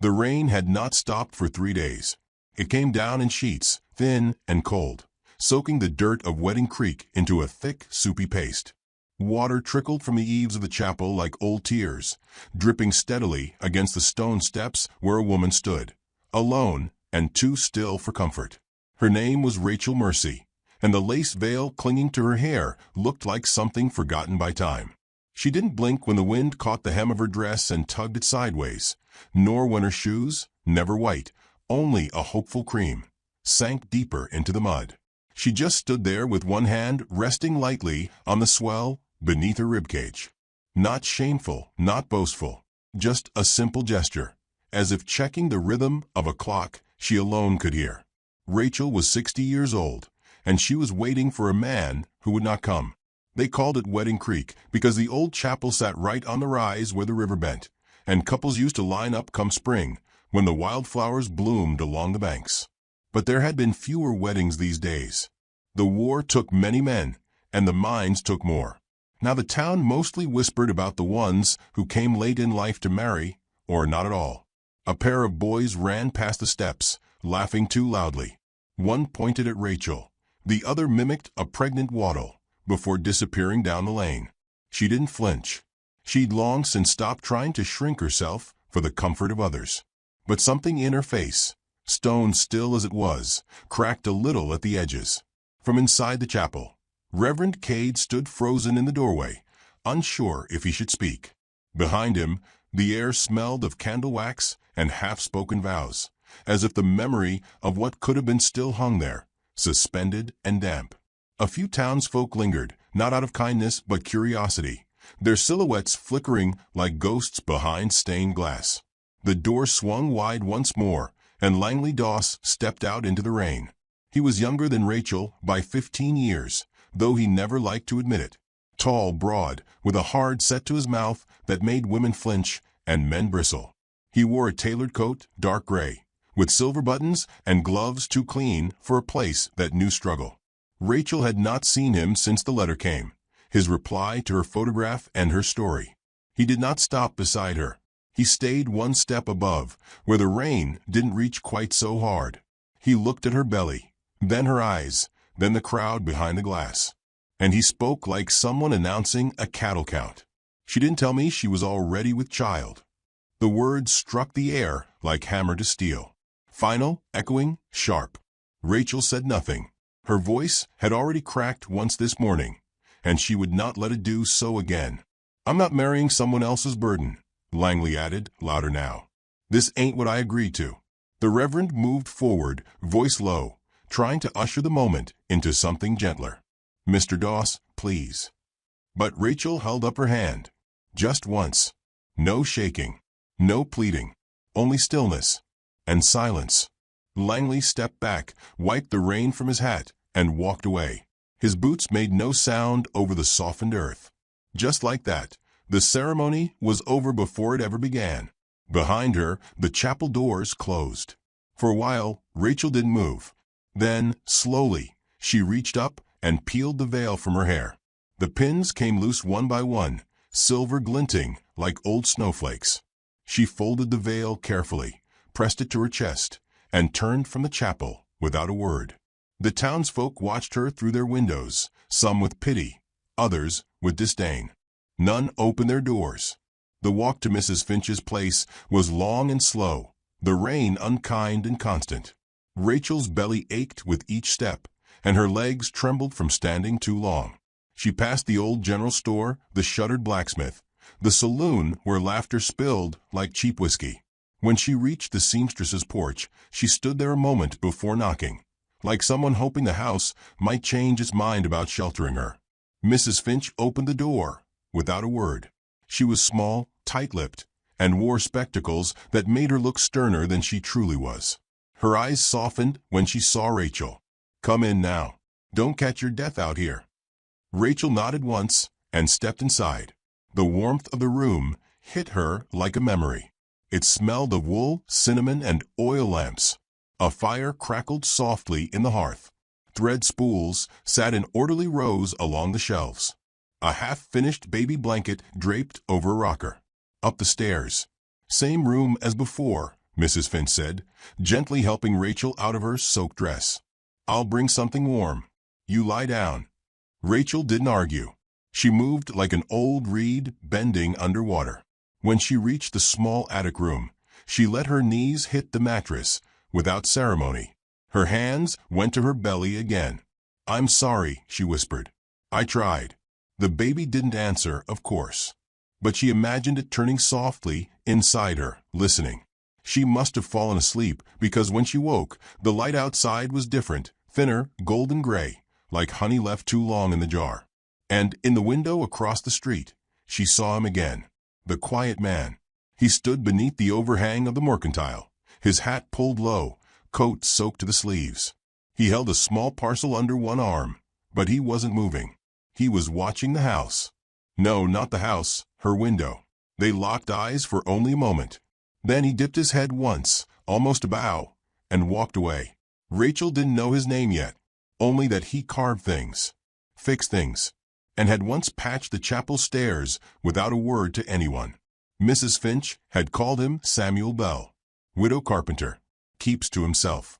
The rain had not stopped for 3 days. It came down in sheets, thin and cold, soaking the dirt of Wedding Creek into a thick, soupy paste. Water trickled from the eaves of the chapel like old tears, dripping steadily against the stone steps where a woman stood, alone and too still for comfort. Her name was Rachel Mercy, and the lace veil clinging to her hair looked like something forgotten by time. She didn't blink when the wind caught the hem of her dress and tugged it sideways, nor when her shoes, never white, only a hopeful cream, sank deeper into the mud. She just stood there with one hand resting lightly on the swell beneath her ribcage. Not shameful, not boastful, just a simple gesture, as if checking the rhythm of a clock she alone could hear. Rachel was 60 years old, and she was waiting for a man who would not come. They called it Wedding Creek because the old chapel sat right on the rise where the river bent, and couples used to line up come spring when the wildflowers bloomed along the banks. But there had been fewer weddings these days. The war took many men, and the mines took more. Now the town mostly whispered about the ones who came late in life to marry, or not at all. A pair of boys ran past the steps, laughing too loudly. One pointed at Rachel. The other mimicked a pregnant waddle before disappearing down the lane. She didn't flinch. She'd long since stopped trying to shrink herself for the comfort of others. But something in her face, stone still as it was, cracked a little at the edges. From inside the chapel, Reverend Cade stood frozen in the doorway, unsure if he should speak. Behind him, the air smelled of candle wax and half-spoken vows, as if the memory of what could have been still hung there, suspended and damp. A few townsfolk lingered, not out of kindness but curiosity, their silhouettes flickering like ghosts behind stained glass. The door swung wide once more, and Langley Doss stepped out into the rain. He was younger than Rachel by 15 years, though he never liked to admit it. Tall, broad, with a hard set to his mouth that made women flinch and men bristle. He wore a tailored coat, dark gray, with silver buttons and gloves too clean for a place that knew struggle. Rachel had not seen him since the letter came, his reply to her photograph and her story. He did not stop beside her. He stayed one step above, where the rain didn't reach quite so hard. He looked at her belly, then her eyes, then the crowd behind the glass. And he spoke like someone announcing a cattle count. She didn't tell me she was already with child. The words struck the air like hammer to steel. Final, echoing, sharp. Rachel said nothing. Her voice had already cracked once this morning, and she would not let it do so again. "I'm not marrying someone else's burden," Langley added, louder now. "This ain't what I agreed to." The Reverend moved forward, voice low, trying to usher the moment into something gentler. "Mr. Doss, please." But Rachel held up her hand. Just once. No shaking. No pleading. Only stillness. And silence. Langley stepped back, wiped the rain from his hat, and walked away. His boots made no sound over the softened earth. Just like that, the ceremony was over before it ever began. Behind her, the chapel doors closed. For a while, Rachel didn't move. Then, slowly, she reached up and peeled the veil from her hair. The pins came loose one by one, silver glinting like old snowflakes. She folded the veil carefully, pressed it to her chest, and turned from the chapel without a word. The townsfolk watched her through their windows, some with pity, others with disdain. None opened their doors. The walk to Mrs. Finch's place was long and slow, the rain unkind and constant. Rachel's belly ached with each step, and her legs trembled from standing too long. She passed the old general store, the shuttered blacksmith, the saloon where laughter spilled like cheap whiskey. When she reached the seamstress's porch, she stood there a moment before knocking, like someone hoping the house might change its mind about sheltering her. Mrs. Finch opened the door, without a word. She was small, tight-lipped, and wore spectacles that made her look sterner than she truly was. Her eyes softened when she saw Rachel. "Come in now. Don't catch your death out here." Rachel nodded once and stepped inside. The warmth of the room hit her like a memory. It smelled of wool, cinnamon, and oil lamps. A fire crackled softly in the hearth. Thread spools sat in orderly rows along the shelves. A half-finished baby blanket draped over a rocker. Up the stairs. Same room as before, Mrs. Finch said, gently helping Rachel out of her soaked dress. "I'll bring something warm. You lie down." Rachel didn't argue. She moved like an old reed bending underwater. When she reached the small attic room, she let her knees hit the mattress without ceremony. Her hands went to her belly again. "I'm sorry," she whispered. "I tried." The baby didn't answer, of course. But she imagined it turning softly inside her, listening. She must have fallen asleep, because when she woke, the light outside was different, thinner, golden gray, like honey left too long in the jar. And in the window across the street, she saw him again. The quiet man. He stood beneath the overhang of the mercantile, his hat pulled low, coat soaked to the sleeves. He held a small parcel under one arm, but he wasn't moving. He was watching the house. No, not the house, her window. They locked eyes for only a moment. Then he dipped his head once, almost a bow, and walked away. Rachel didn't know his name yet, only that he carved things, fixed things, and had once patched the chapel stairs without a word to anyone. Mrs. Finch had called him Samuel Bell. Widow carpenter. Keeps to himself.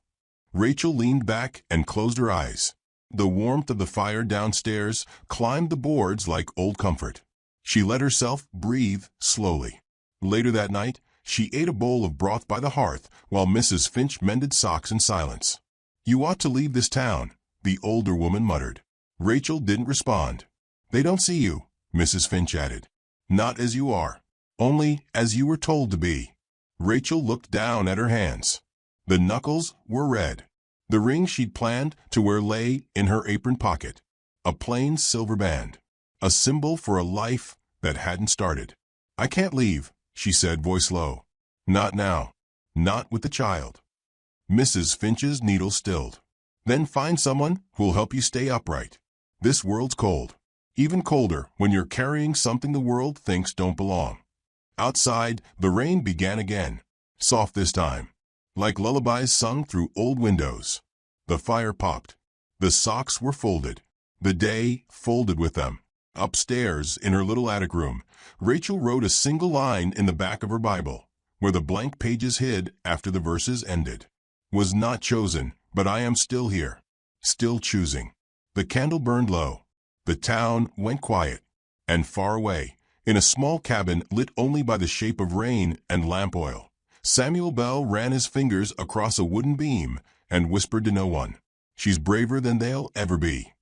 Rachel leaned back and closed her eyes. The warmth of the fire downstairs climbed the boards like old comfort. She let herself breathe slowly. Later that night, she ate a bowl of broth by the hearth while Mrs. Finch mended socks in silence. "You ought to leave this town," the older woman muttered. Rachel didn't respond. "They don't see you," Mrs. Finch added. "Not as you are. Only as you were told to be." Rachel looked down at her hands. The knuckles were red. The ring she'd planned to wear lay in her apron pocket. A plain silver band. A symbol for a life that hadn't started. "I can't leave," she said, voice low. "Not now. Not with the child." Mrs. Finch's needle stilled. "Then find someone who'll help you stay upright. This world's cold. Even colder when you're carrying something the world thinks don't belong." Outside, the rain began again. Soft this time. Like lullabies sung through old windows. The fire popped. The socks were folded. The day folded with them. Upstairs, in her little attic room, Rachel wrote a single line in the back of her Bible, where the blank pages hid after the verses ended. "Was not chosen, but I am still here. Still choosing." The candle burned low. The town went quiet. And far away, in a small cabin lit only by the shape of rain and lamp oil, Samuel Bell ran his fingers across a wooden beam and whispered to no one, "She's braver than they'll ever be."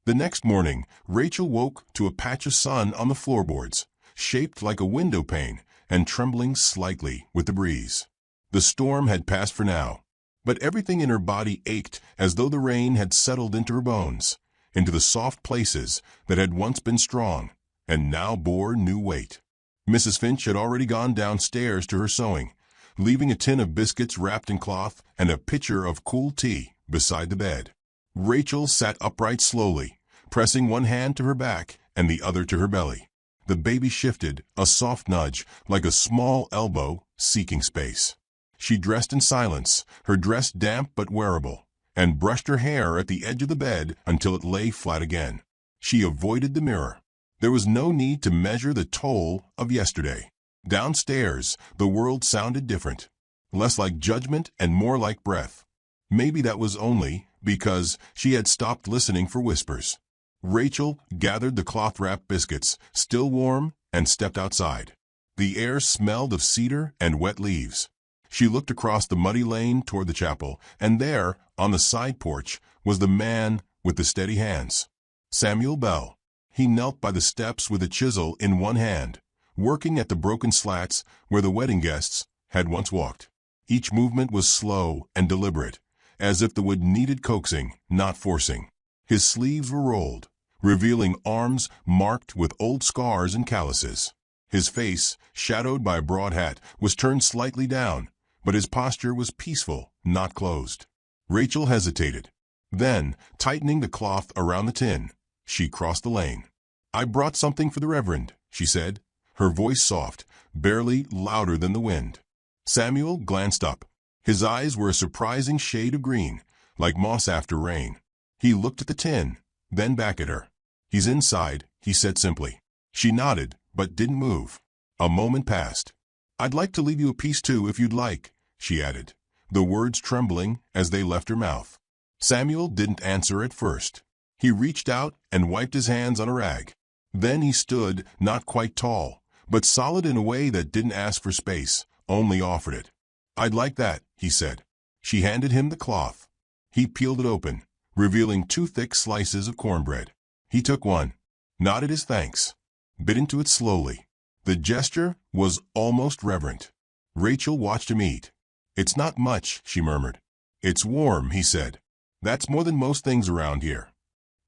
The next morning, Rachel woke to a patch of sun on the floorboards, shaped like a window pane and trembling slightly with the breeze. The storm had passed for now, but everything in her body ached as though the rain had settled into her bones, into the soft places that had once been strong and now bore new weight. Mrs. Finch had already gone downstairs to her sewing, leaving a tin of biscuits wrapped in cloth and a pitcher of cool tea beside the bed. Rachel sat upright slowly, pressing one hand to her back and the other to her belly. The baby shifted, a soft nudge, like a small elbow seeking space. She dressed in silence, her dress damp but wearable, and brushed her hair at the edge of the bed until it lay flat again. She avoided the mirror. There was no need to measure the toll of yesterday. Downstairs, the world sounded different, less like judgment and more like breath. Maybe that was only because she had stopped listening for whispers. Rachel gathered the cloth-wrapped biscuits, still warm, and stepped outside. The air smelled of cedar and wet leaves. She looked across the muddy lane toward the chapel, and there, on the side porch, was the man with the steady hands. Samuel Bell. He knelt by the steps with a chisel in one hand, working at the broken slats where the wedding guests had once walked. Each movement was slow and deliberate, as if the wood needed coaxing, not forcing. His sleeves were rolled, revealing arms marked with old scars and calluses. His face, shadowed by a broad hat, was turned slightly down, but his posture was peaceful, not closed. Rachel hesitated. Then, tightening the cloth around the tin, she crossed the lane. "I brought something for the Reverend," she said, her voice soft, barely louder than the wind. Samuel glanced up. His eyes were a surprising shade of green, like moss after rain. He looked at the tin, then back at her. "He's inside," he said simply. She nodded, but didn't move. A moment passed. "I'd like to leave you a piece too, if you'd like," she added, the words trembling as they left her mouth. Samuel didn't answer at first. He reached out and wiped his hands on a rag. Then he stood, not quite tall, but solid in a way that didn't ask for space, only offered it. I'd like that, he said. She handed him the cloth. He peeled it open, revealing 2 thick slices of cornbread. He took one, nodded his thanks, bit into it slowly. The gesture was almost reverent. Rachel watched him eat. It's not much, she murmured. It's warm, he said. That's more than most things around here.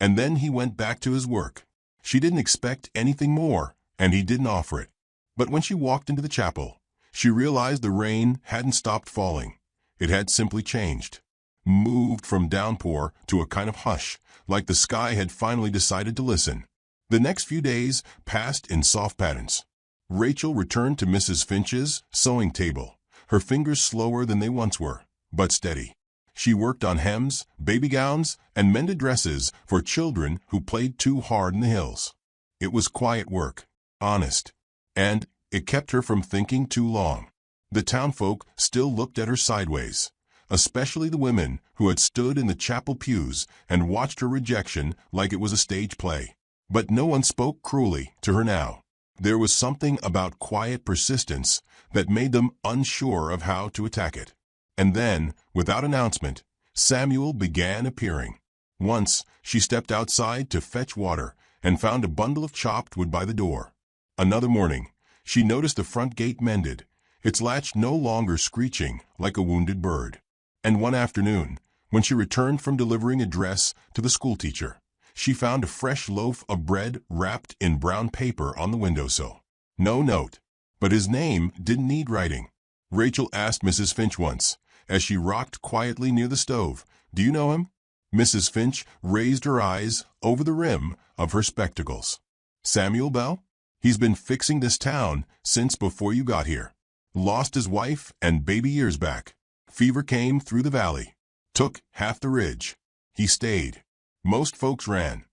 And then he went back to his work. She didn't expect anything more, and he didn't offer it. But when she walked into the chapel, she realized the rain hadn't stopped falling. It had simply changed. Moved from downpour to a kind of hush, like the sky had finally decided to listen. The next few days passed in soft patterns. Rachel returned to Mrs. Finch's sewing table, her fingers slower than they once were, but steady. She worked on hems, baby gowns, and mended dresses for children who played too hard in the hills. It was quiet work, honest, and it kept her from thinking too long. The townfolk still looked at her sideways, especially the women who had stood in the chapel pews and watched her rejection like it was a stage play. But no one spoke cruelly to her now. There was something about quiet persistence that made them unsure of how to attack it. And then, without announcement, Samuel began appearing. Once, she stepped outside to fetch water and found a bundle of chopped wood by the door. Another morning, she noticed the front gate mended, its latch no longer screeching like a wounded bird. And one afternoon, when she returned from delivering a dress to the schoolteacher, she found a fresh loaf of bread wrapped in brown paper on the windowsill. No note, but his name didn't need writing. Rachel asked Mrs. Finch once, as she rocked quietly near the stove, "Do you know him?" Mrs. Finch raised her eyes over the rim of her spectacles. "Samuel Bell? He's been fixing this town since before you got here. Lost his wife and baby years back. Fever came through the valley. Took half the ridge. He stayed. Most folks ran."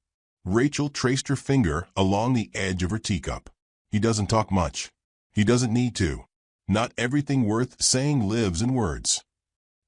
Rachel traced her finger along the edge of her teacup. "He doesn't talk much. He doesn't need to. Not everything worth saying lives in words."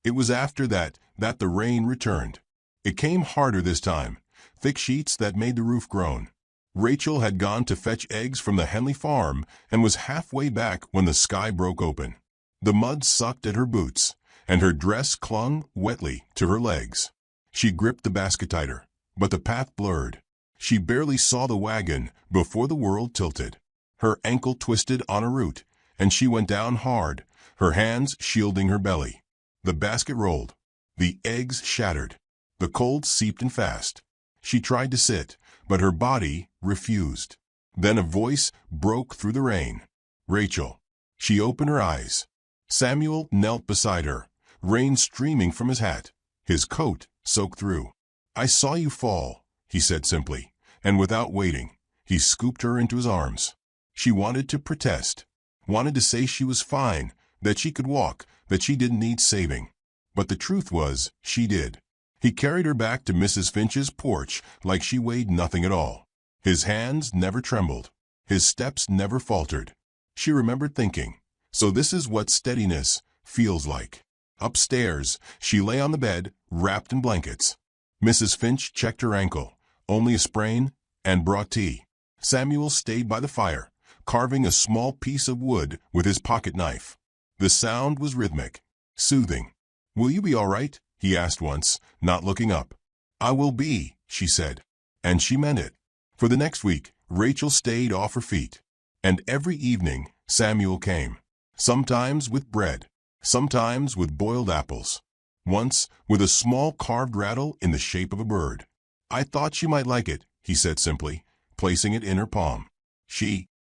It was after that the rain returned. It came harder this time, thick sheets that made the roof groan. Rachel had gone to fetch eggs from the Henley farm and was halfway back when the sky broke open. The mud sucked at her boots, and her dress clung wetly to her legs. She gripped the basket tighter, but the path blurred. She barely saw the wagon before the world tilted. Her ankle twisted on a root, and she went down hard, her hands shielding her belly. The basket rolled. The eggs shattered. The cold seeped in fast. She tried to sit, but her body refused. Then a voice broke through the rain. "Rachel." She opened her eyes. Samuel knelt beside her, rain streaming from his hat, his coat soaked through. "I saw you fall," he said simply, and without waiting, he scooped her into his arms. She wanted to protest, wanted to say she was fine, that she could walk, that she didn't need saving. But the truth was, she did. He carried her back to Mrs. Finch's porch like she weighed nothing at all. His hands never trembled. His steps never faltered. She remembered thinking, so this is what steadiness feels like. Upstairs, she lay on the bed, wrapped in blankets. Mrs. Finch checked her ankle, only a sprain, and brought tea. Samuel stayed by the fire, carving a small piece of wood with his pocket knife. The sound was rhythmic, soothing. "Will you be all right?" he asked once, not looking up. "I will be," she said. And she meant it. For the next week, Rachel stayed off her feet. And every evening, Samuel came. Sometimes with bread, sometimes with boiled apples. Once, with a small carved rattle in the shape of a bird. "I thought she might like it," he said simply, placing it in her palm.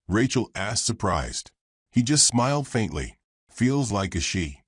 Rachel asked, surprised. He just smiled faintly. "Feels like a she."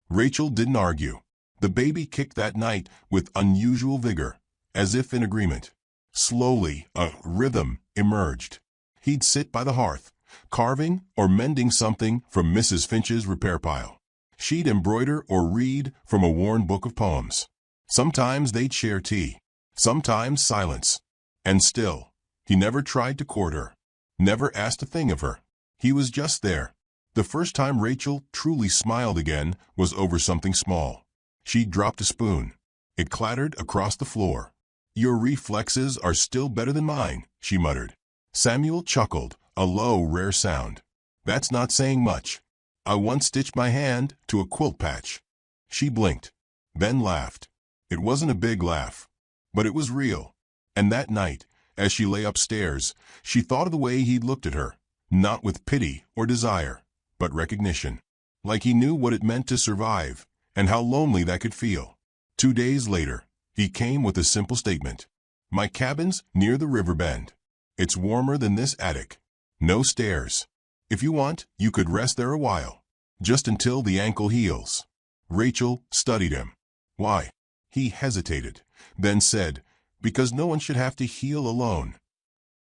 Rachel didn't argue. The baby kicked that night with unusual vigor, as if in agreement. Slowly, a rhythm emerged. He'd sit by the hearth, carving or mending something from Mrs. Finch's repair pile. She'd embroider or read from a worn book of poems. Sometimes they'd share tea, sometimes silence. And still, he never tried to court her, never asked a thing of her. He was just there, The first time Rachel truly smiled again was over something small. She dropped a spoon. It clattered across the floor. "Your reflexes are still better than mine," she muttered. Samuel chuckled, a low, rare sound. "That's not saying much. I once stitched my hand to a quilt patch." She blinked, then laughed. It wasn't a big laugh, but it was real. And that night, as she lay upstairs, she thought of the way he'd looked at her, not with pity or desire, but recognition. Like he knew what it meant to survive, and how lonely that could feel. 2 days later, he came with a simple statement. "My cabin's near the river bend. It's warmer than this attic. No stairs. If you want, you could rest there a while, just until the ankle heals." Rachel studied him. "Why?" He hesitated, then said, "Because no one should have to heal alone."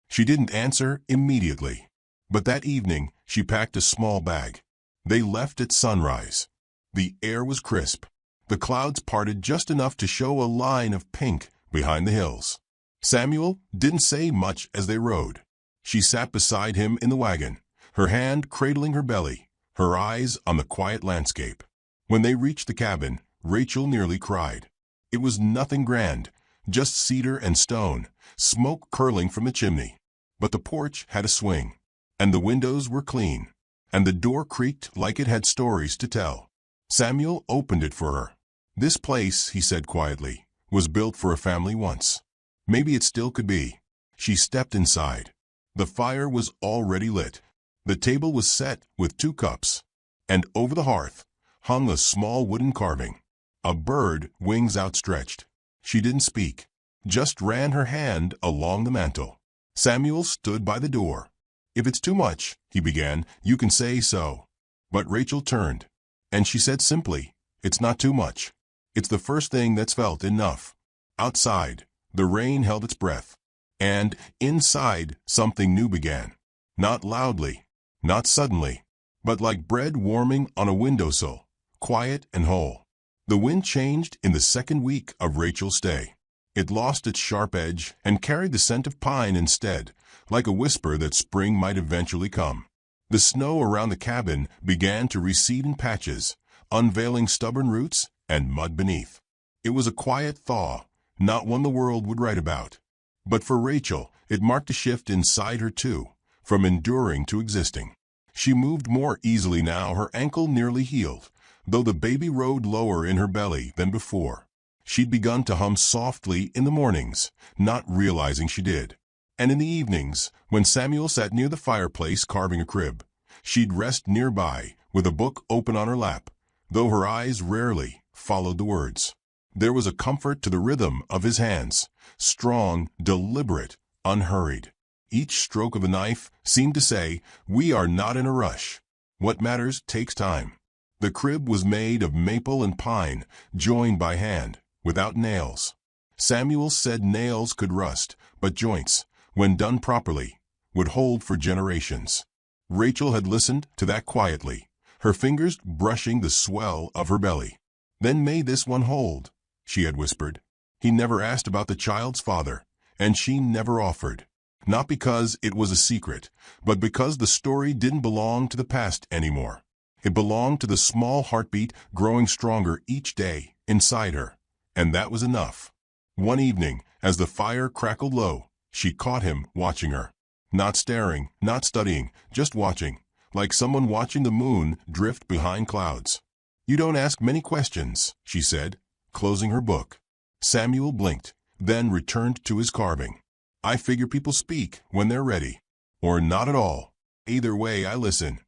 She didn't answer immediately, but that evening she packed a small bag. They left at sunrise. The air was crisp. The clouds parted just enough to show a line of pink behind the hills. Samuel didn't say much as they rode. She sat beside him in the wagon, her hand cradling her belly, her eyes on the quiet landscape. When they reached the cabin, Rachel nearly cried. It was nothing grand, just cedar and stone, smoke curling from the chimney. But the porch had a swing, and the windows were clean, and the door creaked like it had stories to tell. Samuel opened it for her. "This place," he said quietly, "was built for a family once. Maybe it still could be." She stepped inside. The fire was already lit. The table was set with 2 cups, and over the hearth hung a small wooden carving, a bird, wings outstretched. She didn't speak, just ran her hand along the mantel. Samuel stood by the door. "If it's too much," he began, "you can say so." But Rachel turned, and she said simply, "It's not too much. It's the first thing that's felt enough." Outside, the rain held its breath, and inside something new began. Not loudly, not suddenly, but like bread warming on a windowsill, quiet and whole. The wind changed in the second week of Rachel's stay. It lost its sharp edge and carried the scent of pine instead, like a whisper that spring might eventually come. The snow around the cabin began to recede in patches, unveiling stubborn roots and mud beneath. It was a quiet thaw, not one the world would write about. But for Rachel, it marked a shift inside her too, from enduring to existing. She moved more easily now, her ankle nearly healed, though the baby rode lower in her belly than before. She'd begun to hum softly in the mornings, not realizing she did. And in the evenings, when Samuel sat near the fireplace carving a crib, she'd rest nearby with a book open on her lap, though her eyes rarely followed the words. There was a comfort to the rhythm of his hands, strong, deliberate, unhurried. Each stroke of the knife seemed to say, "We are not in a rush. What matters takes time." The crib was made of maple and pine, joined by hand, without nails. Samuel said nails could rust, but joints, when done properly, would hold for generations. Rachel had listened to that quietly, her fingers brushing the swell of her belly. "Then may this one hold," she had whispered. He never asked about the child's father, and she never offered. Not because it was a secret, but because the story didn't belong to the past anymore. It belonged to the small heartbeat growing stronger each day inside her, and that was enough. One evening, as the fire crackled low, she caught him watching her. Not staring, not studying, just watching, like someone watching the moon drift behind clouds. "You don't ask many questions," she said, closing her book. Samuel blinked, then returned to his carving. "I figure people speak when they're ready. Or not at all. Either way, I listen."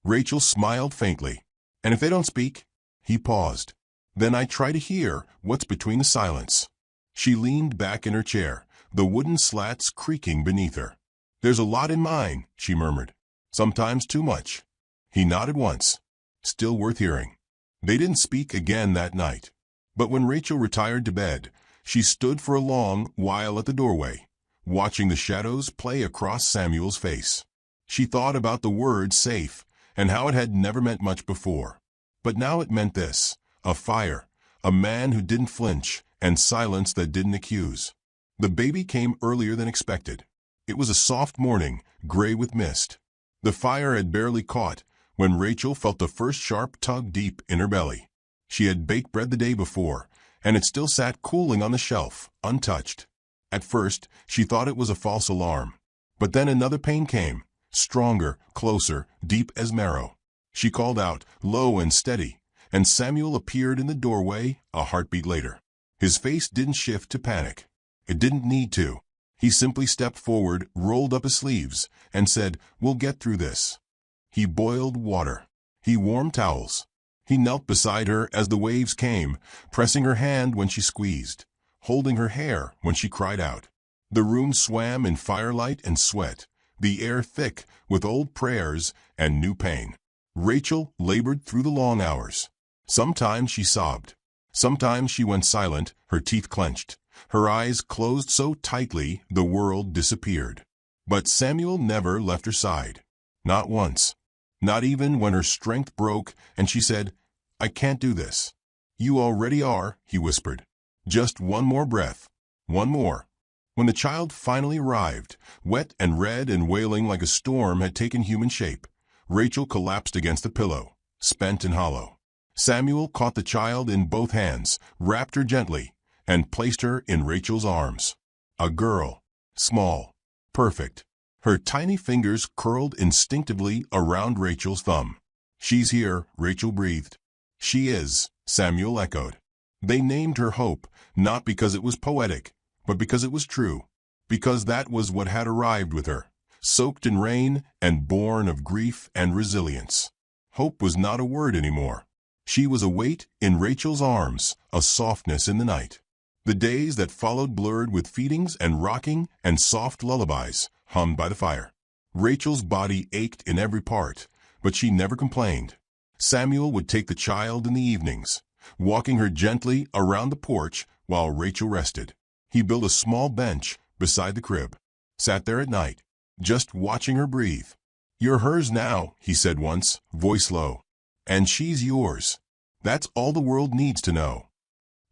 Rachel smiled faintly. "And if they don't speak?" He paused. "Then I try to hear what's between the silence." She leaned back in her chair, the wooden slats creaking beneath her. "There's a lot in mine," she murmured. "Sometimes too much." He nodded once. "Still worth hearing." They didn't speak again that night. But when Rachel retired to bed, she stood for a long while at the doorway, watching the shadows play across Samuel's face. She thought about the word safe and how it had never meant much before. But now it meant this: a fire, a man who didn't flinch, and silence that didn't accuse. The baby came earlier than expected. It was a soft morning, gray with mist. The fire had barely caught, when Rachel felt the first sharp tug deep in her belly. She had baked bread the day before, and it still sat cooling on the shelf, untouched. At first, she thought it was a false alarm. But then another pain came, stronger, closer, deep as marrow. She called out, low and steady, and Samuel appeared in the doorway a heartbeat later. His face didn't shift to panic. It didn't need to. He simply stepped forward, rolled up his sleeves, and said, "We'll get through this." He boiled water. He warmed towels. He knelt beside her as the waves came, pressing her hand when she squeezed, holding her hair when she cried out. The room swam in firelight and sweat, the air thick with old prayers and new pain. Rachel labored through the long hours. Sometimes she sobbed. Sometimes she went silent, her teeth clenched, her eyes closed so tightly the world disappeared. But Samuel never left her side. Not once. Not even when her strength broke and she said, "I can't do this." "You already are," he whispered. "Just one more breath. One more." When the child finally arrived, wet and red and wailing like a storm had taken human shape, Rachel collapsed against the pillow, spent and hollow. Samuel caught the child in both hands, wrapped her gently, and placed her in Rachel's arms. A girl, small, perfect. Her tiny fingers curled instinctively around Rachel's thumb. "She's here," Rachel breathed. "She is," Samuel echoed. They named her Hope, not because it was poetic, but because it was true, because that was what had arrived with her, soaked in rain and born of grief and resilience. Hope was not a word anymore. She was a weight in Rachel's arms, a softness in the night. The days that followed blurred with feedings and rocking and soft lullabies, hummed by the fire. Rachel's body ached in every part, but she never complained. Samuel would take the child in the evenings, walking her gently around the porch while Rachel rested. He built a small bench beside the crib, sat there at night, just watching her breathe. "You're hers now," he said once, voice low. "And she's yours. That's all the world needs to know."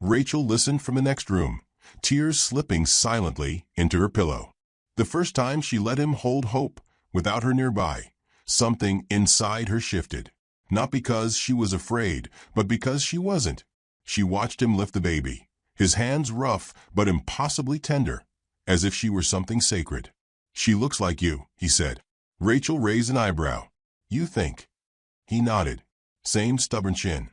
Rachel listened from the next room, tears slipping silently into her pillow. The first time she let him hold Hope without her nearby, something inside her shifted. Not because she was afraid, but because she wasn't. She watched him lift the baby, his hands rough but impossibly tender, as if she were something sacred. "She looks like you," he said. Rachel raised an eyebrow. "You think?" He nodded. Same stubborn chin.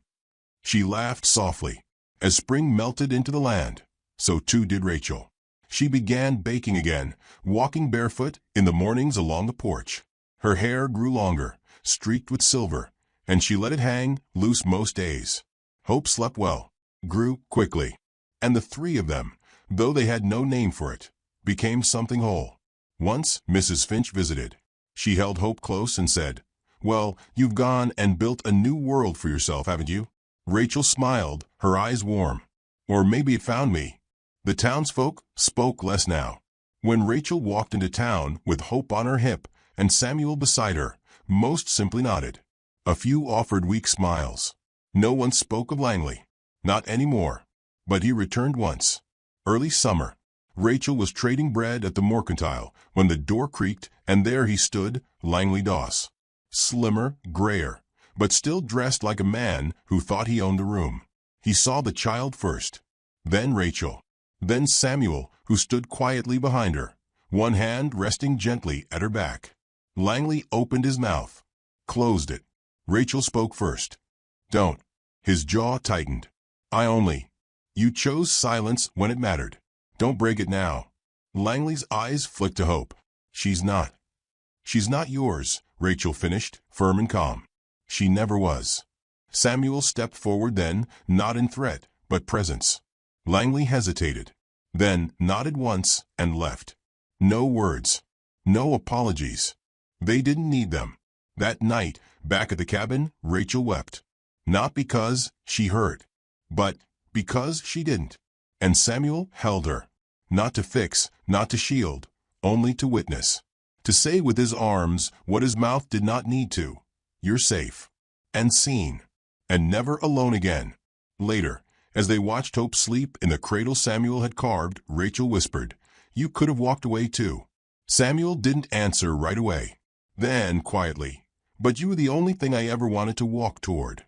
She laughed softly. As spring melted into the land, so too did Rachel. She began baking again, walking barefoot in the mornings along the porch. Her hair grew longer, streaked with silver, and she let it hang loose most days. Hope slept well, grew quickly, and the three of them, though they had no name for it, became something whole. Once Mrs. Finch visited. She held Hope close and said, "Well, you've gone and built a new world for yourself, haven't you?" Rachel smiled, her eyes warm. "Or maybe it found me." The townsfolk spoke less now. When Rachel walked into town with Hope on her hip and Samuel beside her, most simply nodded. A few offered weak smiles. No one spoke of Langley. Not anymore. But he returned once. Early summer. Rachel was trading bread at the mercantile when the door creaked, and there he stood, Langley Doss. Slimmer, grayer, but still dressed like a man who thought he owned the room. He saw the child first, then Rachel, then Samuel, who stood quietly behind her, one hand resting gently at her back. Langley opened his mouth, closed it. Rachel spoke first. "Don't." His jaw tightened. "I only." "You chose silence when it mattered. Don't break it now." Langley's eyes flicked to Hope. "She's not." "She's not yours," Rachel finished, firm and calm. "She never was." Samuel stepped forward then, not in threat, but presence. Langley hesitated, then nodded once and left. No words. No apologies. They didn't need them. That night, back at the cabin, Rachel wept. Not because she hurt, but because she didn't. And Samuel held her. Not to fix, not to shield, only to witness. To say with his arms what his mouth did not need to. "You're safe. And seen. And never alone again." Later, as they watched Hope sleep in the cradle Samuel had carved, Rachel whispered, "You could have walked away too." Samuel didn't answer right away. Then, quietly, but you were the only thing I ever wanted to walk toward."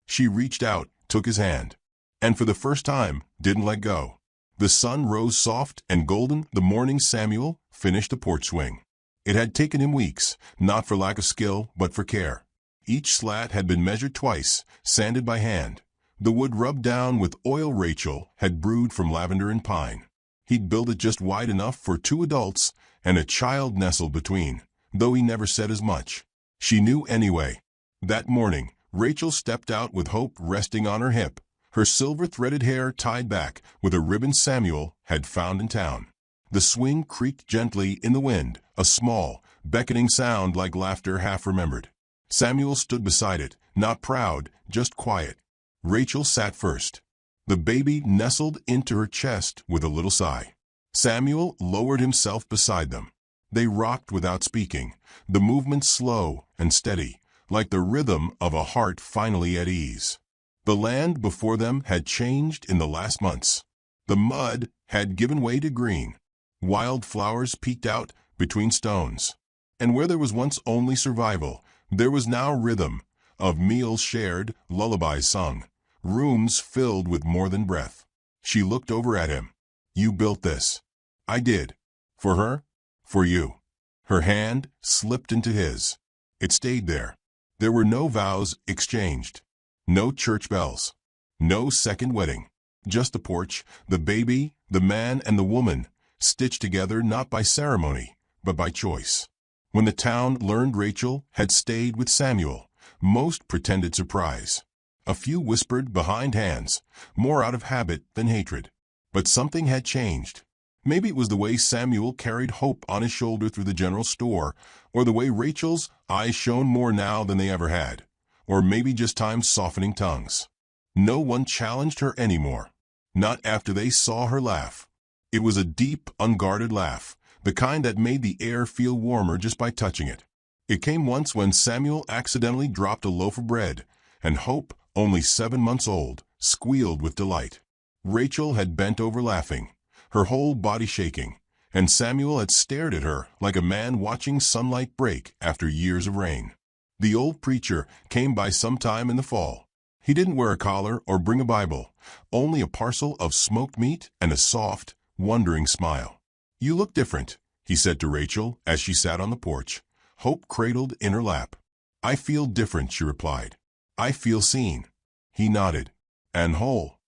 She reached out, took his hand, and for the first time, didn't let go. The sun rose soft and golden the morning Samuel finished the porch swing. It had taken him weeks, not for lack of skill, but for care. Each slat had been measured twice, sanded by hand. The wood rubbed down with oil Rachel had brewed from lavender and pine. He'd built it just wide enough for 2 adults and a child nestled between, though he never said as much. She knew anyway. That morning, Rachel stepped out with Hope resting on her hip, her silver-threaded hair tied back with a ribbon Samuel had found in town. The swing creaked gently in the wind, a small, beckoning sound like laughter half-remembered. Samuel stood beside it, not proud, just quiet. Rachel sat first. The baby nestled into her chest with a little sigh. Samuel lowered himself beside them. They rocked without speaking, the movement slow and steady, like the rhythm of a heart finally at ease. The land before them had changed in the last months. The mud had given way to green. Wild flowers peeked out between stones. And where there was once only survival, there was now rhythm, of meals shared, lullabies sung, rooms filled with more than breath. She looked over at him. "You built this." "I did." "For her?" "For you." Her hand slipped into his. It stayed there. There were no vows exchanged. No church bells. No second wedding. Just the porch, the baby, the man, and the woman, stitched together not by ceremony, but by choice. When the town learned Rachel had stayed with Samuel, most pretended surprise. A few whispered behind hands, more out of habit than hatred. But something had changed. Maybe it was the way Samuel carried Hope on his shoulder through the general store, or the way Rachel's eyes shone more now than they ever had, or maybe just time's softening tongues. No one challenged her anymore. Not after they saw her laugh. It was a deep, unguarded laugh, the kind that made the air feel warmer just by touching it. It came once when Samuel accidentally dropped a loaf of bread, and Hope, only 7 months old, squealed with delight. Rachel had bent over laughing, her whole body shaking, and Samuel had stared at her like a man watching sunlight break after years of rain. The old preacher came by sometime in the fall. He didn't wear a collar or bring a Bible, only a parcel of smoked meat and a soft, wondering smile. "You look different," he said to Rachel as she sat on the porch, Hope cradled in her lap. "I feel different," she replied. "I feel seen." He nodded. "And whole."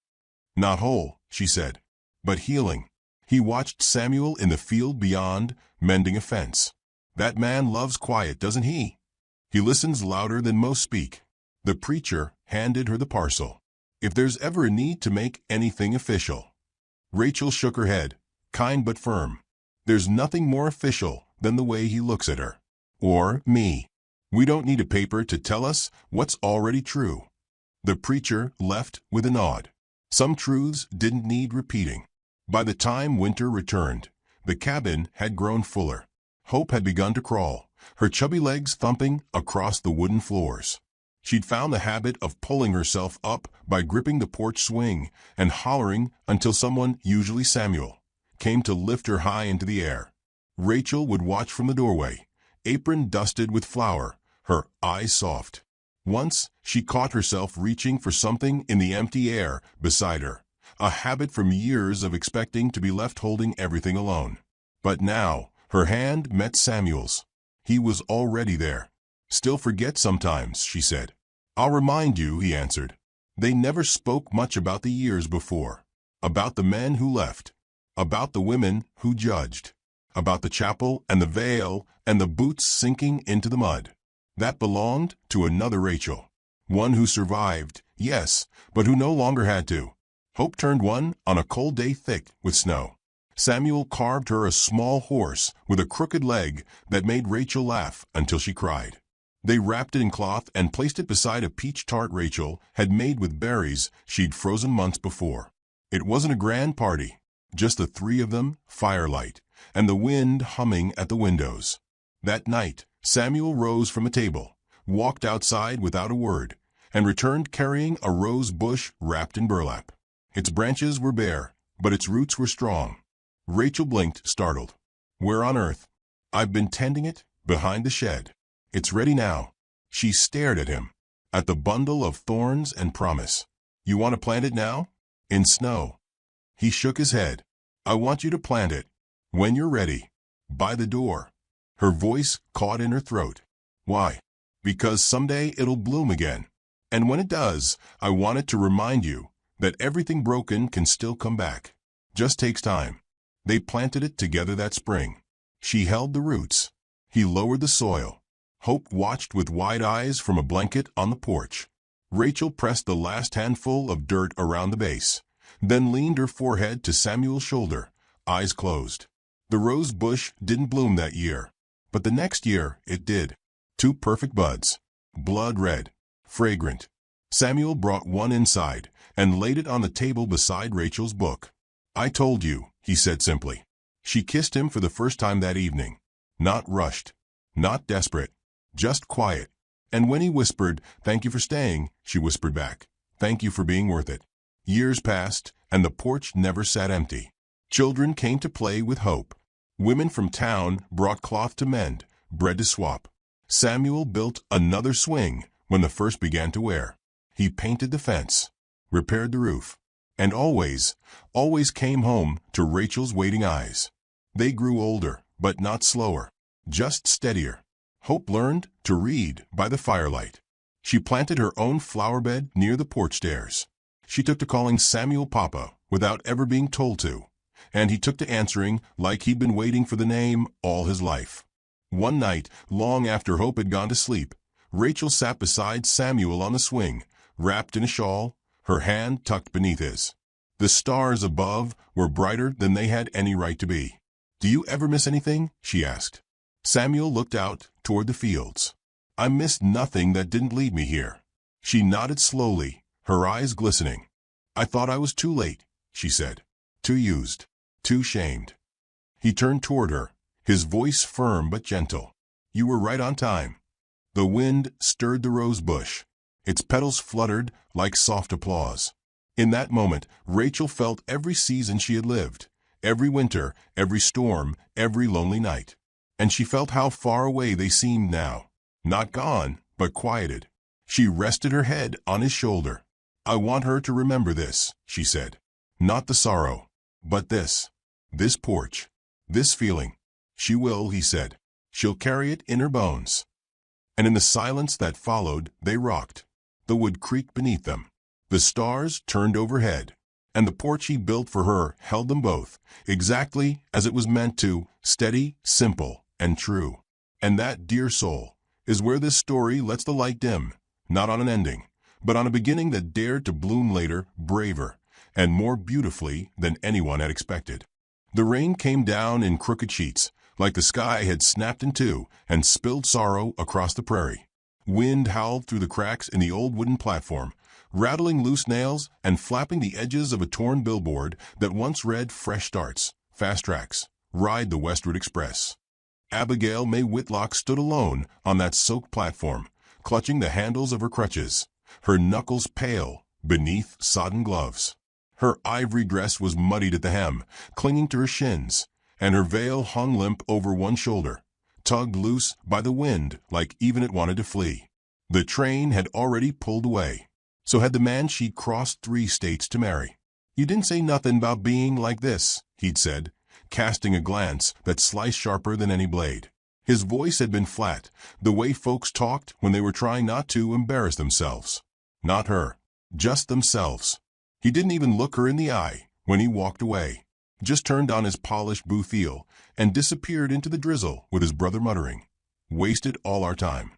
"Not whole," she said, "but healing." He watched Samuel in the field beyond, mending a fence. "That man loves quiet, doesn't he? He listens louder than most speak." The preacher handed her the parcel. "If there's ever a need to make anything official." Rachel shook her head, kind but firm. "There's nothing more official than the way he looks at her. Or me. We don't need a paper to tell us what's already true." The preacher left with a nod. Some truths didn't need repeating. By the time winter returned, the cabin had grown fuller. Hope had begun to crawl, her chubby legs thumping across the wooden floors. She'd found the habit of pulling herself up by gripping the porch swing and hollering until someone, usually Samuel, came to lift her high into the air. Rachel would watch from the doorway, apron dusted with flour, her eyes soft. Once, she caught herself reaching for something in the empty air beside her, a habit from years of expecting to be left holding everything alone. But now, her hand met Samuel's. He was already there. "Still forget sometimes," she said. "I'll remind you," he answered. They never spoke much about the years before, about the men who left, about the women who judged, about the chapel and the veil and the boots sinking into the mud. That belonged to another Rachel, one who survived, yes, but who no longer had to. Hope turned one on a cold day thick with snow. Samuel carved her a small horse with a crooked leg that made Rachel laugh until she cried. They wrapped it in cloth and placed it beside a peach tart Rachel had made with berries she'd frozen months before. It wasn't a grand party, just the 3 of them, firelight, and the wind humming at the windows. That night, Samuel rose from a table, walked outside without a word, and returned carrying a rose bush wrapped in burlap. Its branches were bare, but its roots were strong. Rachel blinked, startled. "Where on earth?" "I've been tending it, behind the shed. It's ready now." She stared at him, at the bundle of thorns and promise. You want to plant it now? In snow. He shook his head. I want you to plant it. When you're ready. By the door. Her voice caught in her throat. Why? Because someday it'll bloom again. And when it does, I want it to remind you that everything broken can still come back. Just takes time. They planted it together that spring. She held the roots. He lowered the soil. Hope watched with wide eyes from a blanket on the porch. Rachel pressed the last handful of dirt around the base, then leaned her forehead to Samuel's shoulder, eyes closed. The rose bush didn't bloom that year, but the next year it did. 2 perfect buds, blood red, fragrant. Samuel brought one inside and laid it on the table beside Rachel's book. I told you, he said simply. She kissed him for the first time that evening. Not rushed, not desperate, just quiet. And when he whispered, thank you for staying, she whispered back, thank you for being worth it. Years passed, and the porch never sat empty. Children came to play with Hope. Women from town brought cloth to mend, bread to swap. Samuel built another swing when the first began to wear. He painted the fence, repaired the roof, and always came home to Rachel's waiting eyes. They grew older, but not slower, just steadier. Hope learned to read by the firelight. She planted her own flower bed near the porch stairs. She took to calling Samuel Papa without ever being told to, and he took to answering like he'd been waiting for the name all his life. One night, long after Hope had gone to sleep, Rachel sat beside Samuel on the swing, wrapped in a shawl, her hand tucked beneath his. The stars above were brighter than they had any right to be. Do you ever miss anything? She asked. Samuel looked out toward the fields. I missed nothing that didn't lead me here. She nodded slowly, her eyes glistening. I thought I was too late, she said. Too used, too shamed. He turned toward her, his voice firm but gentle. You were right on time. The wind stirred the rose bush. Its petals fluttered like soft applause. In that moment, Rachel felt every season she had lived, every winter, every storm, every lonely night. And she felt how far away they seemed now. Not gone, but quieted. She rested her head on his shoulder. I want her to remember this, she said. Not the sorrow, but this porch, this feeling. She will, he said. She'll carry it in her bones. And in the silence that followed, they rocked. The wood creaked beneath them. The stars turned overhead. And the porch he built for her held them both, exactly as it was meant to, steady, simple, and true. And that, dear soul, is where this story lets the light dim, not on an ending, but on a beginning that dared to bloom later, braver, and more beautifully than anyone had expected. The rain came down in crooked sheets, like the sky had snapped in two and spilled sorrow across the prairie. Wind howled through the cracks in the old wooden platform, rattling loose nails and flapping the edges of a torn billboard that once read fresh starts, fast tracks, ride the Westward Express. Abigail May Whitlock stood alone on that soaked platform, clutching the handles of her crutches, her knuckles pale beneath sodden gloves. Her ivory dress was muddied at the hem, clinging to her shins, and her veil hung limp over one shoulder, tugged loose by the wind like even it wanted to flee. The train had already pulled away. So had the man she'd crossed 3 states to marry. You didn't say nothing about being like this, he'd said, casting a glance that sliced sharper than any blade. His voice had been flat, the way folks talked when they were trying not to embarrass themselves. Not her, just themselves. He didn't even look her in the eye when he walked away, just turned on his polished boothiel and disappeared into the drizzle with his brother muttering, wasted all our time.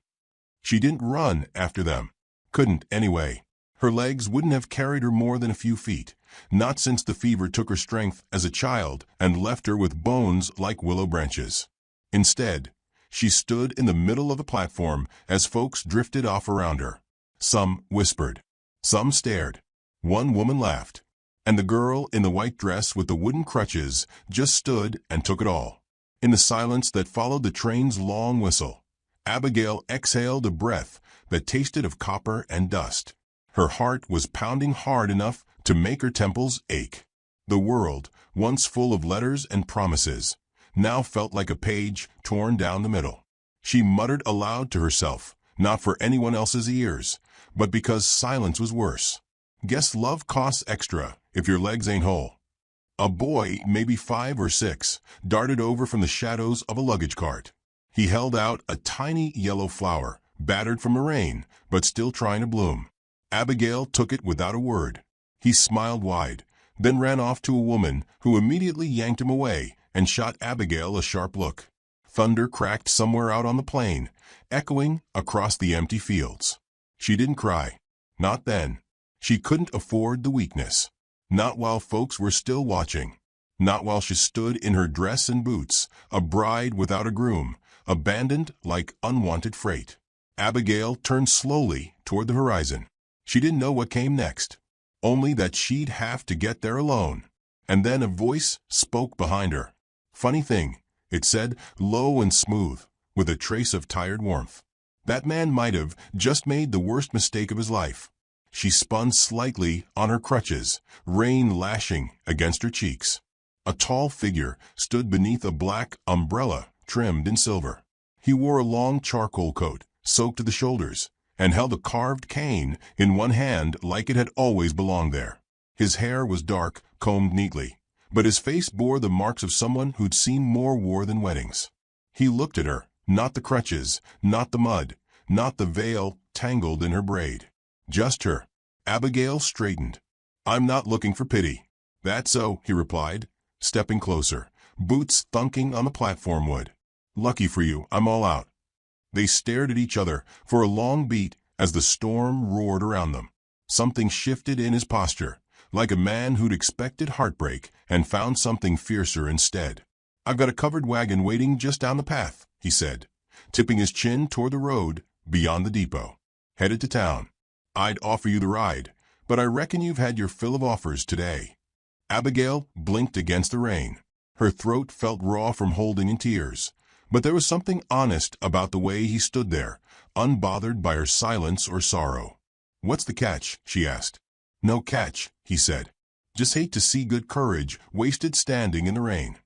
She didn't run after them. Couldn't anyway. Her legs wouldn't have carried her more than a few feet, not since the fever took her strength as a child and left her with bones like willow branches. Instead, she stood in the middle of the platform as folks drifted off around her. Some whispered. Some stared. One woman laughed. And the girl in the white dress with the wooden crutches just stood and took it all. In the silence that followed the train's long whistle, Abigail exhaled a breath that tasted of copper and dust. Her heart was pounding hard enough to make her temples ache. The world, once full of letters and promises, now felt like a page torn down the middle. She muttered aloud to herself, not for anyone else's ears, but because silence was worse. Guess love costs extra if your legs ain't whole. A boy, maybe 5 or 6, darted over from the shadows of a luggage cart. He held out a tiny yellow flower, battered from the rain, but still trying to bloom. Abigail took it without a word. He smiled wide, then ran off to a woman who immediately yanked him away and shot Abigail a sharp look. Thunder cracked somewhere out on the plain, echoing across the empty fields. She didn't cry. Not then. She couldn't afford the weakness. Not while folks were still watching. Not while she stood in her dress and boots, a bride without a groom, abandoned like unwanted freight. Abigail turned slowly toward the horizon. She didn't know what came next, only that she'd have to get there alone. And then a voice spoke behind her. Funny thing, it said, low and smooth, with a trace of tired warmth. That man might have just made the worst mistake of his life. She spun slightly on her crutches, rain lashing against her cheeks. A tall figure stood beneath a black umbrella trimmed in silver. He wore a long charcoal coat, soaked to the shoulders, and held a carved cane in one hand like it had always belonged there. His hair was dark, combed neatly, but his face bore the marks of someone who'd seen more war than weddings. He looked at her, not the crutches, not the mud, not the veil tangled in her braid. Just her. Abigail straightened. I'm not looking for pity. That's so, he replied, stepping closer, boots thunking on the platform wood. Lucky for you, I'm all out. They stared at each other for a long beat as the storm roared around them. Something shifted in his posture, like a man who'd expected heartbreak and found something fiercer instead. I've got a covered wagon waiting just down the path, he said, tipping his chin toward the road beyond the depot. Headed to town. I'd offer you the ride, but I reckon you've had your fill of offers today. Abigail blinked against the rain. Her throat felt raw from holding in tears, but there was something honest about the way he stood there, unbothered by her silence or sorrow. What's the catch? She asked. No catch, he said. Just hate to see good courage wasted standing in the rain.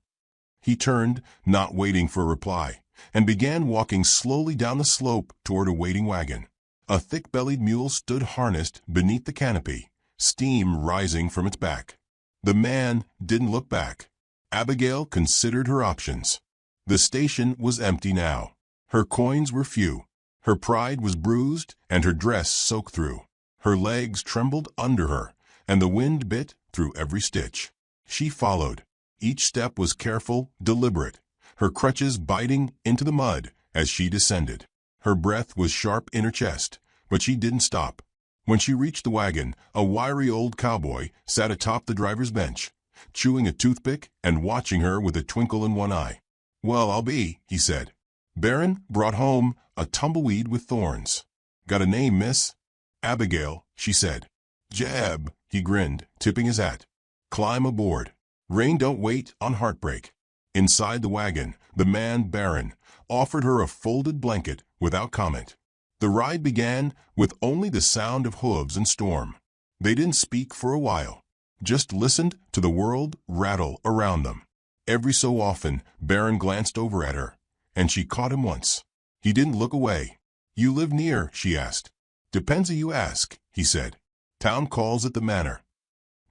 He turned, not waiting for a reply, and began walking slowly down the slope toward a waiting wagon. A thick-bellied mule stood harnessed beneath the canopy, steam rising from its back. The man didn't look back. Abigail considered her options. The station was empty now. Her coins were few. Her pride was bruised and her dress soaked through. Her legs trembled under her, and the wind bit through every stitch. She followed. Each step was careful, deliberate, her crutches biting into the mud as she descended. Her breath was sharp in her chest, but she didn't stop. When she reached the wagon, a wiry old cowboy sat atop the driver's bench, chewing a toothpick and watching her with a twinkle in one eye. Well, I'll be, he said. Barron brought home a tumbleweed with thorns. Got a name, miss? Abigail, she said. Jeb, he grinned, tipping his hat. Climb aboard. Rain don't wait on heartbreak. Inside the wagon, the man, Barron, offered her a folded blanket without comment. The ride began with only the sound of hooves and storm. They didn't speak for a while, just listened to the world rattle around them. Every so often, Barron glanced over at her, and she caught him once. He didn't look away. You live near? She asked. Depends who you ask, he said. Town calls it the manor.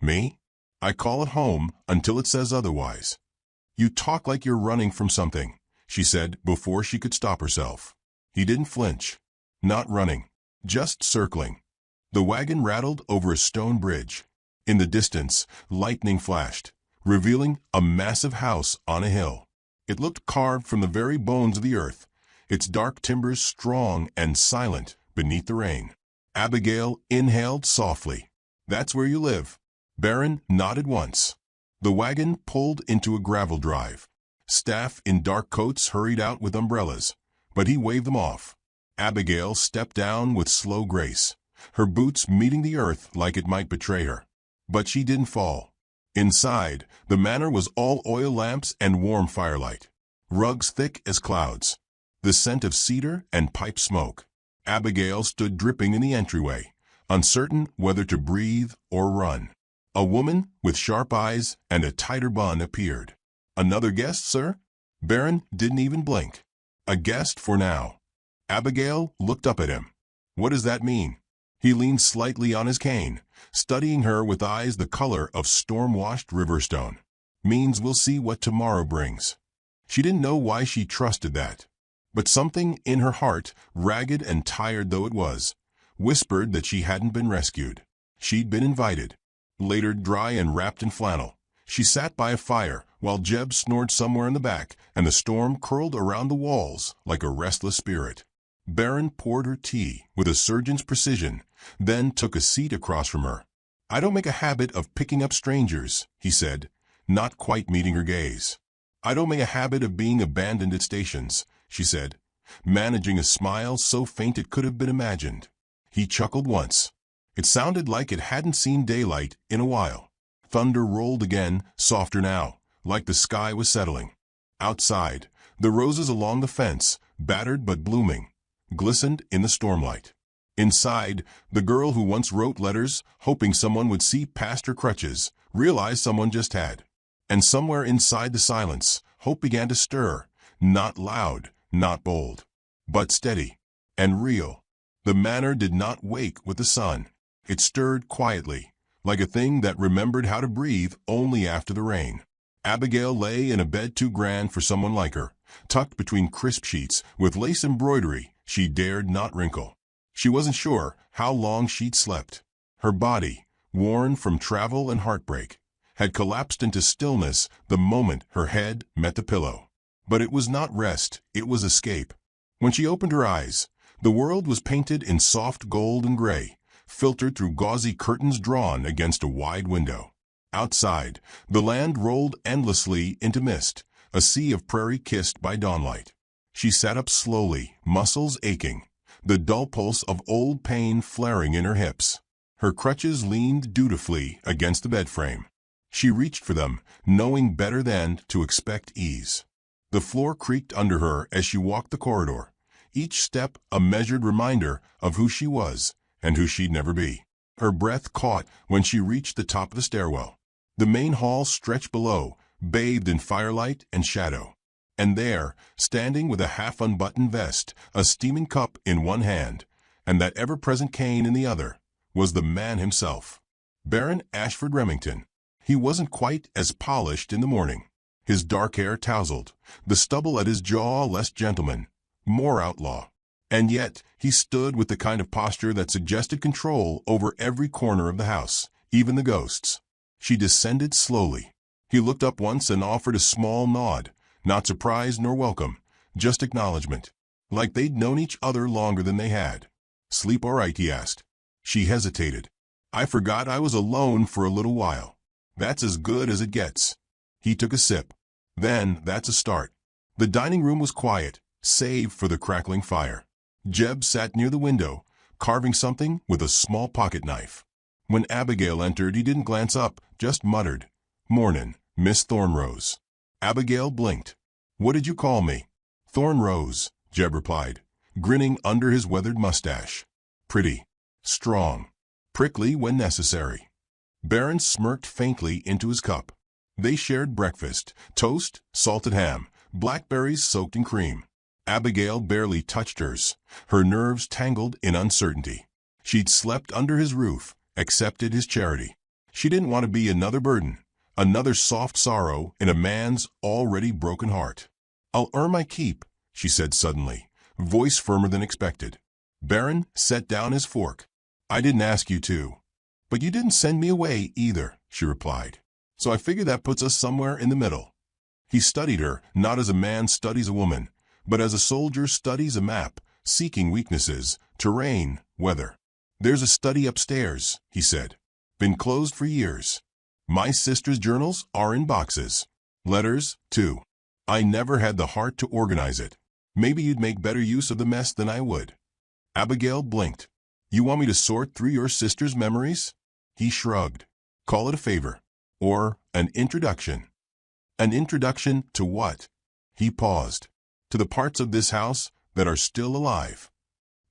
Me? I call it home until it says otherwise. You talk like you're running from something, she said before she could stop herself. He didn't flinch. Not running, just circling. The wagon rattled over a stone bridge. In the distance, lightning flashed, revealing a massive house on a hill. It looked carved from the very bones of the earth, its dark timbers strong and silent beneath the rain. Abigail inhaled softly. That's where you live. Barron nodded once. The wagon pulled into a gravel drive. Staff in dark coats hurried out with umbrellas, but he waved them off. Abigail stepped down with slow grace, her boots meeting the earth like it might betray her. But she didn't fall. Inside, the manor was all oil lamps and warm firelight, rugs thick as clouds, the scent of cedar and pipe smoke. Abigail stood dripping in the entryway, uncertain whether to breathe or run. A woman with sharp eyes and a tighter bun appeared. Another guest, sir? Barron didn't even blink. A guest for now. Abigail looked up at him. What does that mean? He leaned slightly on his cane, studying her with eyes the color of storm-washed riverstone. Means we'll see what tomorrow brings. She didn't know why she trusted that. But something in her heart, ragged and tired though it was, whispered that she hadn't been rescued. She'd been invited. Later dry and wrapped in flannel, she sat by a fire while Jeb snored somewhere in the back and the storm curled around the walls like a restless spirit. Barron poured her tea with a surgeon's precision, then took a seat across from her. I don't make a habit of picking up strangers, he said, not quite meeting her gaze. I don't make a habit of being abandoned at stations, she said, managing a smile so faint it could have been imagined. He chuckled once. It sounded like it hadn't seen daylight in a while. Thunder rolled again, softer now, like the sky was settling. Outside, the roses along the fence, battered but blooming, glistened in the stormlight. Inside, the girl who once wrote letters, hoping someone would see past her crutches, realized someone just had. And somewhere inside the silence, hope began to stir, not loud, not bold, but steady and real. The manor did not wake with the sun. It stirred quietly, like a thing that remembered how to breathe only after the rain. Abigail lay in a bed too grand for someone like her, tucked between crisp sheets with lace embroidery she dared not wrinkle. She wasn't sure how long she'd slept. Her body, worn from travel and heartbreak, had collapsed into stillness the moment her head met the pillow. But it was not rest, it was escape. When she opened her eyes, the world was painted in soft gold and gray, filtered through gauzy curtains drawn against a wide window. Outside, the land rolled endlessly into mist, a sea of prairie kissed by dawnlight. She sat up slowly, muscles aching, the dull pulse of old pain flaring in her hips. Her crutches leaned dutifully against the bed frame. She reached for them, knowing better than to expect ease. The floor creaked under her as she walked the corridor, each step a measured reminder of who she was and who she'd never be. Her breath caught when she reached the top of the stairwell. The main hall stretched below, bathed in firelight and shadow. And there, standing with a half-unbuttoned vest, a steaming cup in one hand, and that ever-present cane in the other, was the man himself. Baron Ashford Remington. He wasn't quite as polished in the morning. His dark hair tousled, the stubble at his jaw less gentleman, more outlaw. And yet, he stood with the kind of posture that suggested control over every corner of the house, even the ghosts. She descended slowly. He looked up once and offered a small nod, not surprise nor welcome, just acknowledgement, like they'd known each other longer than they had. Sleep all right, he asked. She hesitated. I forgot I was alone for a little while. That's as good as it gets. He took a sip. Then, that's a start. The dining room was quiet, save for the crackling fire. Jeb sat near the window, carving something with a small pocket knife. When Abigail entered, he didn't glance up, just muttered, "Mornin', Miss Thornrose." Abigail blinked. What did you call me? Thornrose, Jeb replied, grinning under his weathered mustache. Pretty. Strong. Prickly when necessary. Barron smirked faintly into his cup. They shared breakfast, toast, salted ham, blackberries soaked in cream. Abigail barely touched hers, her nerves tangled in uncertainty. She'd slept under his roof, accepted his charity. She didn't want to be another burden, another soft sorrow in a man's already broken heart. I'll earn my keep, she said suddenly, voice firmer than expected. Barron set down his fork. I didn't ask you to. But you didn't send me away either, she replied. So I figure that puts us somewhere in the middle. He studied her, not as a man studies a woman, but as a soldier studies a map, seeking weaknesses, terrain, weather. There's a study upstairs, he said. Been closed for years. My sister's journals are in boxes. Letters, too. I never had the heart to organize it. Maybe you'd make better use of the mess than I would. Abigail blinked. You want me to sort through your sister's memories? He shrugged. Call it a favor. Or an introduction. An introduction to what? He paused. To the parts of this house that are still alive.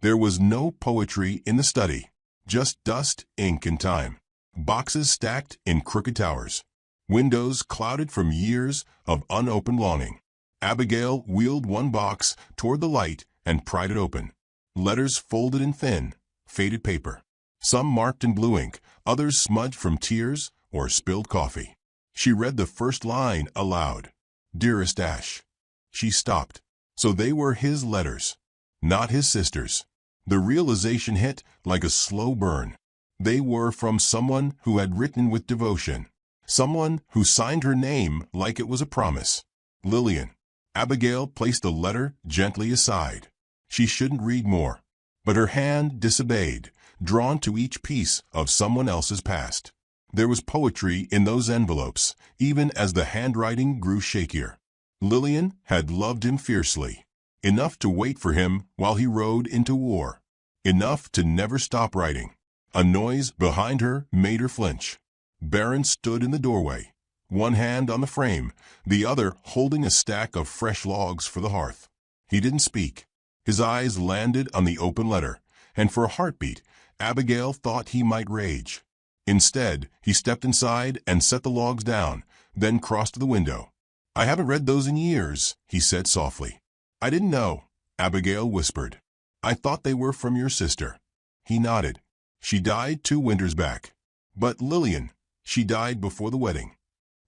There was no poetry in the study, just dust, ink, and time. Boxes stacked in crooked towers. Windows clouded from years of unopened longing. Abigail wheeled one box toward the light and pried it open. Letters folded in thin, faded paper. Some marked in blue ink, others smudged from tears or spilled coffee. She read the first line aloud. "Dearest Ash." She stopped. So they were his letters, not his sister's. The realization hit like a slow burn. They were from someone who had written with devotion. Someone who signed her name like it was a promise. Lillian. Abigail placed the letter gently aside. She shouldn't read more. But her hand disobeyed, drawn to each piece of someone else's past. There was poetry in those envelopes, even as the handwriting grew shakier. Lillian had loved him fiercely. Enough to wait for him while he rode into war. Enough to never stop writing. A noise behind her made her flinch. Barron stood in the doorway, one hand on the frame, the other holding a stack of fresh logs for the hearth. He didn't speak. His eyes landed on the open letter, and for a heartbeat, Abigail thought he might rage. Instead, he stepped inside and set the logs down, then crossed to the window. "I haven't read those in years," he said softly. "I didn't know," Abigail whispered. "I thought they were from your sister." He nodded. "She died 2 winters back. But Lillian, she died before the wedding."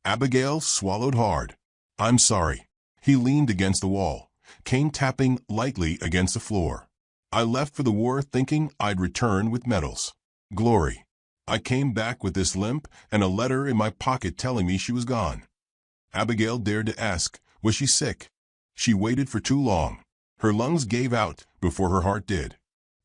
Abigail swallowed hard. "I'm sorry." He leaned against the wall, cane tapping lightly against the floor. "I left for the war thinking I'd return with medals. Glory. I came back with this limp and a letter in my pocket telling me she was gone." Abigail dared to ask, was she sick? She waited for too long. Her lungs gave out before her heart did.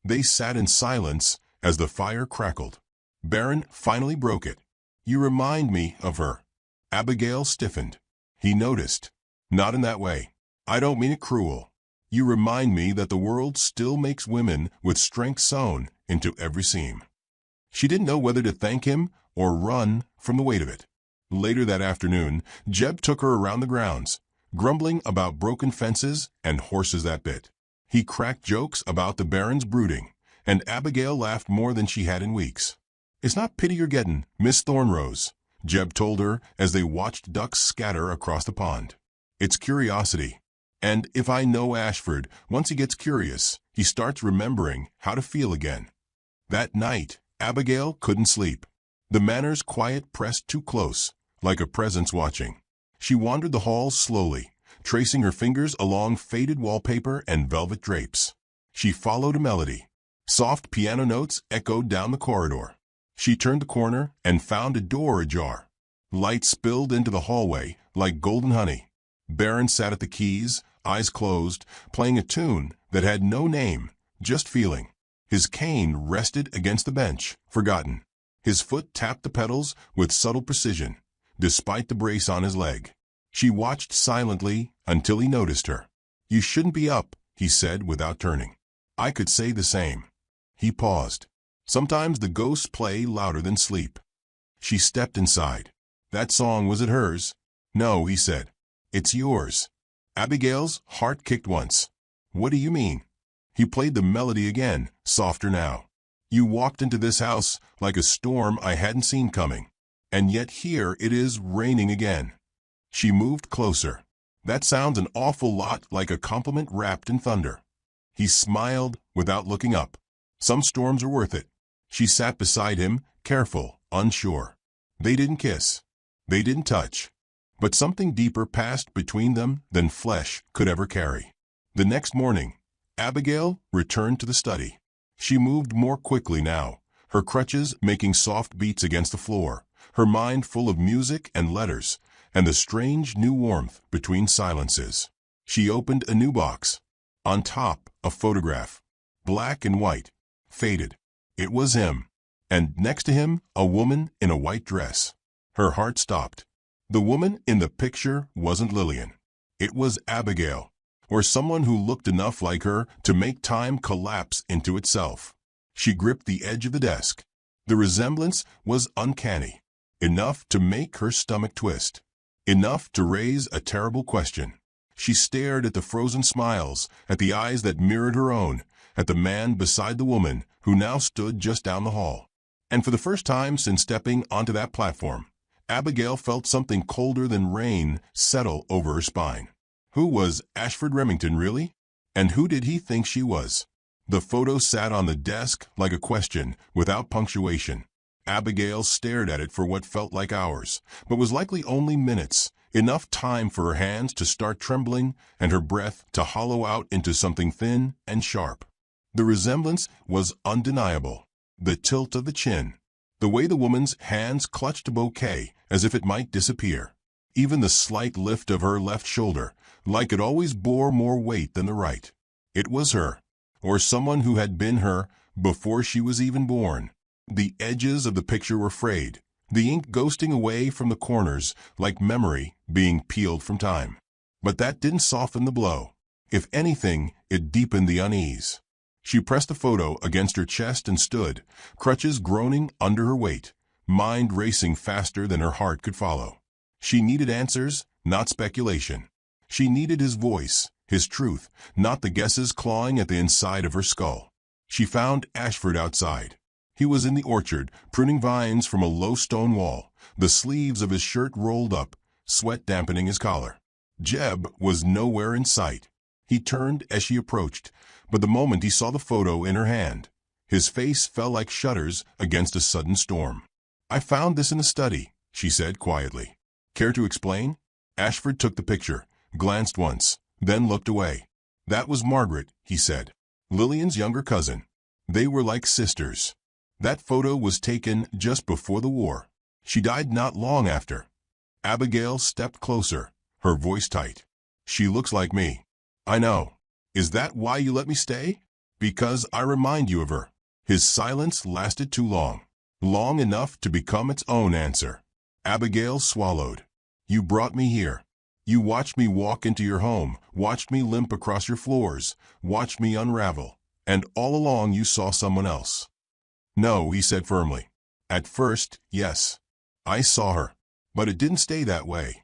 They sat in silence as the fire crackled. Barron finally broke it. "You remind me of her." Abigail stiffened. He noticed. "Not in that way. I don't mean it cruel. You remind me that the world still makes women with strength sewn into every seam." She didn't know whether to thank him or run from the weight of it. Later that afternoon, Jeb took her around the grounds, grumbling about broken fences and horses that bit. He cracked jokes about the Barron's brooding, and Abigail laughed more than she had in weeks. "It's not pity you're getting, Miss Thornrose," Jeb told her as they watched ducks scatter across the pond. "It's curiosity. And if I know Ashford, once he gets curious, he starts remembering how to feel again." That night, Abigail couldn't sleep. The Manor's quiet pressed too close, like a presence watching. She wandered the halls slowly, tracing her fingers along faded wallpaper and velvet drapes. She followed a melody. Soft piano notes echoed down the corridor. She turned the corner and found a door ajar. Light spilled into the hallway like golden honey. Barron sat at the keys, eyes closed, playing a tune that had no name, just feeling. His cane rested against the bench, forgotten. His foot tapped the pedals with subtle precision, despite the brace on his leg. She watched silently until he noticed her. "You shouldn't be up," he said without turning. "I could say the same." He paused. "Sometimes the ghosts play louder than sleep." She stepped inside. "That song, was it hers?" "No," he said. "It's yours." Abigail's heart kicked once. "What do you mean?" He played the melody again, softer now. "You walked into this house like a storm I hadn't seen coming. And yet here it is raining again." She moved closer. "That sounds an awful lot like a compliment wrapped in thunder." He smiled without looking up. "Some storms are worth it." She sat beside him, careful, unsure. They didn't kiss. They didn't touch. But something deeper passed between them than flesh could ever carry. The next morning, Abigail returned to the study. She moved more quickly now, her crutches making soft beats against the floor, her mind full of music and letters, and the strange new warmth between silences. She opened a new box. On top, a photograph. Black and white. Faded. It was him. And next to him, a woman in a white dress. Her heart stopped. The woman in the picture wasn't Lillian. It was Abigail, or someone who looked enough like her to make time collapse into itself. She gripped the edge of the desk. The resemblance was uncanny, enough to make her stomach twist, enough to raise a terrible question. She stared at the frozen smiles, at the eyes that mirrored her own, at the man beside the woman who now stood just down the hall. And for the first time since stepping onto that platform, Abigail felt something colder than rain settle over her spine. Who was Ashford Remington, really? And who did he think she was? The photo sat on the desk like a question, without punctuation. Abigail stared at it for what felt like hours, but was likely only minutes, enough time for her hands to start trembling and her breath to hollow out into something thin and sharp. The resemblance was undeniable. The tilt of the chin, the way the woman's hands clutched a bouquet as if it might disappear, even the slight lift of her left shoulder, like it always bore more weight than the right. It was her, or someone who had been her before she was even born. The edges of the picture were frayed, the ink ghosting away from the corners like memory being peeled from time. But that didn't soften the blow. If anything, it deepened the unease. She pressed the photo against her chest and stood, crutches groaning under her weight, mind racing faster than her heart could follow. She needed answers, not speculation. She needed his voice, his truth, not the guesses clawing at the inside of her skull. She found Ashford outside. He was in the orchard, pruning vines from a low stone wall, the sleeves of his shirt rolled up, sweat dampening his collar. Jeb was nowhere in sight. He turned as she approached, but the moment he saw the photo in her hand, his face fell like shutters against a sudden storm. "I found this in the study," she said quietly. "Care to explain?" Ashford took the picture, glanced once, then looked away. "That was Margaret," he said. "Lillian's younger cousin. They were like sisters. That photo was taken just before the war. She died not long after." Abigail stepped closer, her voice tight. "She looks like me." "I know. Is that why you let me stay?" "Because I remind you of her." His silence lasted too long. Long enough to become its own answer. Abigail swallowed. "You brought me here. You watched me walk into your home, watched me limp across your floors, watched me unravel. And all along you saw someone else." "No," he said firmly. "At first, yes. I saw her. But it didn't stay that way."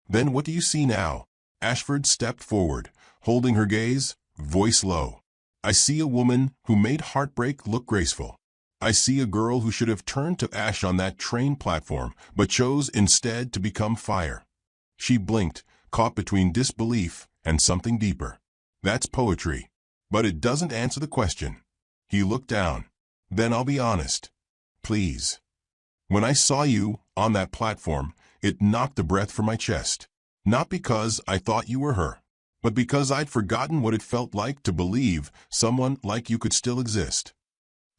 "Then what do you see now?" Ashford stepped forward, holding her gaze, voice low. "I see a woman who made heartbreak look graceful. I see a girl who should have turned to ash on that train platform, but chose instead to become fire." She blinked, caught between disbelief and something deeper. "That's poetry. But it doesn't answer the question." He looked down. "Then I'll be honest. Please. When I saw you on that platform, it knocked the breath from my chest. Not because I thought you were her, but because I'd forgotten what it felt like to believe someone like you could still exist."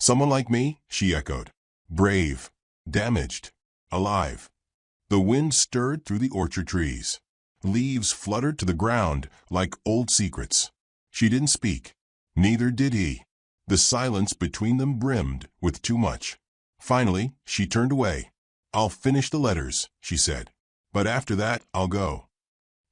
"Someone like me?" she echoed. "Brave, damaged, alive." The wind stirred through the orchard trees. Leaves fluttered to the ground like old secrets. She didn't speak. Neither did he. The silence between them brimmed with too much. Finally, she turned away. "I'll finish the letters," she said. "But after that, I'll go."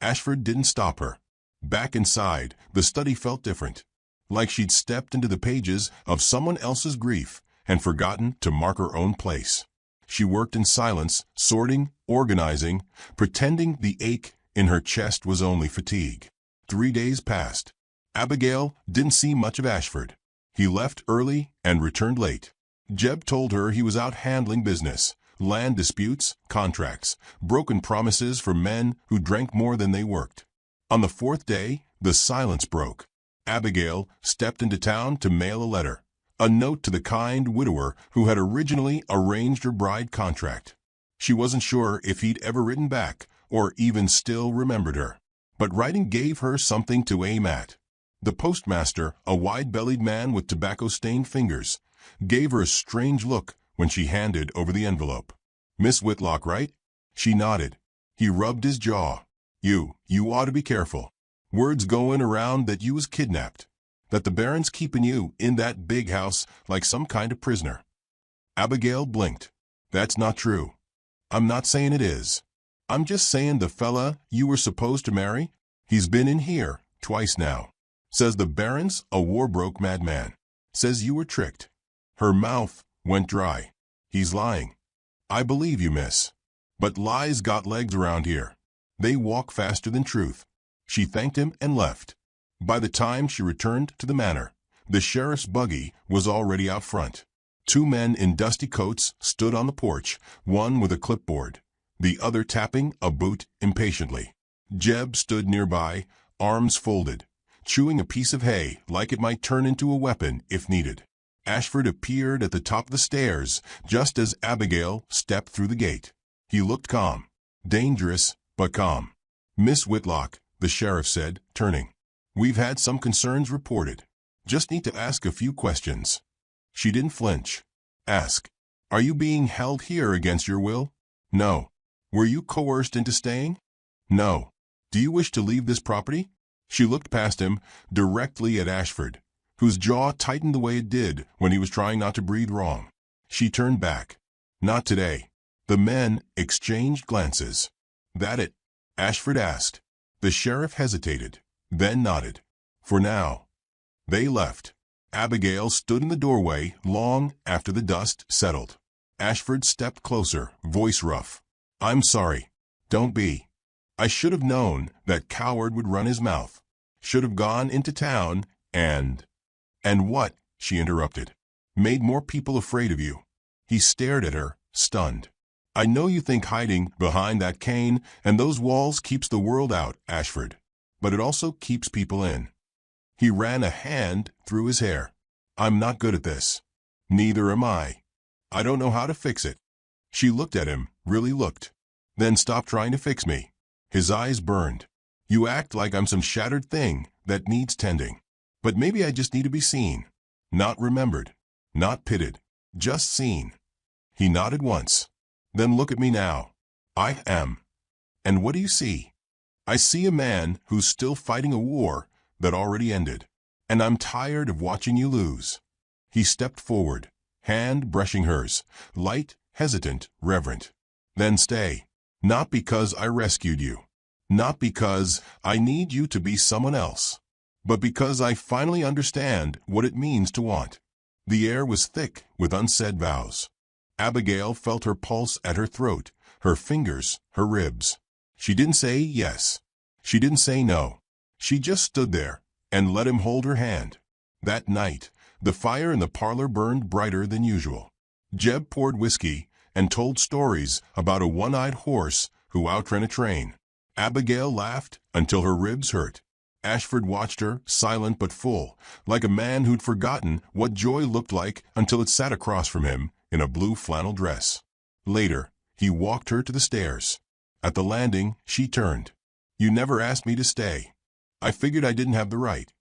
Ashford didn't stop her. Back inside, the study felt different. Like she'd stepped into the pages of someone else's grief and forgotten to mark her own place. She worked in silence, sorting, organizing, pretending the ache in her chest was only fatigue. 3 days passed. Abigail didn't see much of Ashford. He left early and returned late. Jeb told her he was out handling business, land disputes, contracts, broken promises for men who drank more than they worked. On the 4th day, the silence broke. Abigail stepped into town to mail a letter, a note to the kind widower who had originally arranged her bride contract. She wasn't sure if he'd ever written back or even still remembered her. But writing gave her something to aim at. The postmaster, a wide-bellied man with tobacco-stained fingers, gave her a strange look when she handed over the envelope. "Miss Whitlock, right?" She nodded. He rubbed his jaw. You ought to be careful. Word's going around that you was kidnapped, that the Baron's keeping you in that big house like some kind of prisoner." Abigail blinked. "That's not true. I'm not saying it is. I'm just saying the fella you were supposed to marry, he's been in here twice now. Says the Baron's a war-broke madman. Says you were tricked." Her mouth went dry. "He's lying." "I believe you, miss. But lies got legs around here. They walk faster than truth." She thanked him and left. By the time she returned to the manor, the sheriff's buggy was already out front. 2 men in dusty coats stood on the porch, one with a clipboard, the other tapping a boot impatiently. Jeb stood nearby, arms folded, chewing a piece of hay like it might turn into a weapon if needed. Ashford appeared at the top of the stairs just as Abigail stepped through the gate. He looked calm. Dangerous, but calm. "Miss Whitlock," the sheriff said, turning. "We've had some concerns reported. Just need to ask a few questions." She didn't flinch. "Ask. Are you being held here against your will?" "No." "Were you coerced into staying?" "No." "Do you wish to leave this property?" She looked past him, directly at Ashford, whose jaw tightened the way it did when he was trying not to breathe wrong. She turned back. "Not today." The men exchanged glances. "That it?" Ashford asked. The sheriff hesitated, then nodded. "For now." They left. Abigail stood in the doorway long after the dust settled. Ashford stepped closer, voice rough. "I'm sorry." "Don't be. I should have known that coward would run his mouth. Should have gone into town and—" "And what?" she interrupted. "Made more people afraid of you." He stared at her, stunned. "I know you think hiding behind that cane and those walls keeps the world out, Ashford. But it also keeps people in." He ran a hand through his hair. "I'm not good at this." "Neither am I. I don't know how to fix it." She looked at him, really looked. "Then stop trying to fix me." His eyes burned. "You act like I'm some shattered thing that needs tending. But maybe I just need to be seen. Not remembered. Not pitied. Just seen." He nodded once. "Then look at me now." "I am." "And what do you see?" "I see a man who's still fighting a war that already ended. And I'm tired of watching you lose." He stepped forward, hand brushing hers, light, hesitant, reverent. "Then stay. Not because I rescued you. Not because I need you to be someone else. But because I finally understand what it means to want." The air was thick with unsaid vows. Abigail felt her pulse at her throat, her fingers, her ribs. She didn't say yes. She didn't say no. She just stood there and let him hold her hand. That night, the fire in the parlor burned brighter than usual. Jeb poured whiskey and told stories about a one-eyed horse who outran a train. Abigail laughed until her ribs hurt. Ashford watched her, silent but full, like a man who'd forgotten what joy looked like until it sat across from him in a blue flannel dress. Later, he walked her to the stairs. At the landing, she turned. "You never asked me to stay. I figured I didn't have the right."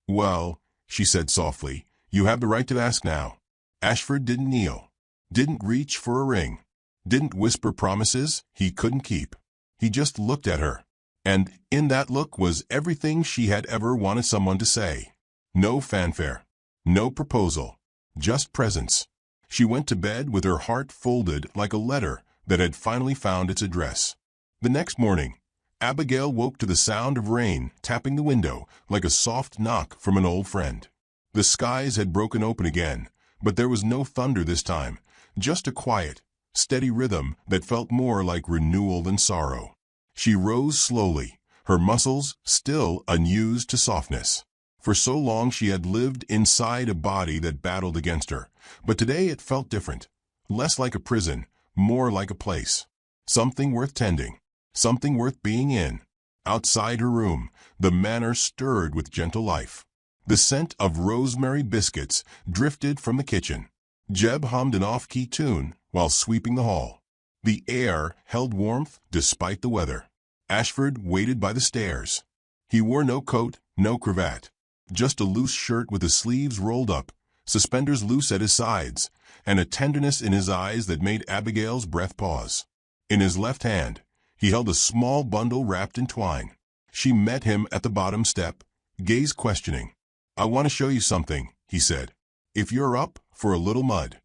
"Well," she said softly, "you have the right to ask now." Ashford didn't kneel, didn't reach for a ring, didn't whisper promises he couldn't keep. He just looked at her. And in that look was everything she had ever wanted someone to say. No fanfare. No proposal. Just presence. She went to bed with her heart folded like a letter that had finally found its address. The next morning, Abigail woke to the sound of rain tapping the window like a soft knock from an old friend. The skies had broken open again, but there was no thunder this time, just a quiet, steady rhythm that felt more like renewal than sorrow. She rose slowly, her muscles still unused to softness. For so long she had lived inside a body that battled against her, but today it felt different. Less like a prison, more like a place. Something worth tending, something worth being in. Outside her room, the manor stirred with gentle life. The scent of rosemary biscuits drifted from the kitchen. Jeb hummed an off-key tune while sweeping the hall. The air held warmth despite the weather. Ashford waited by the stairs. He wore no coat, no cravat. Just a loose shirt with the sleeves rolled up, suspenders loose at his sides, and a tenderness in his eyes that made Abigail's breath pause. In his left hand, he held a small bundle wrapped in twine. She met him at the bottom step, gaze questioning. "I want to show you something," he said. "If you're up for a little mud."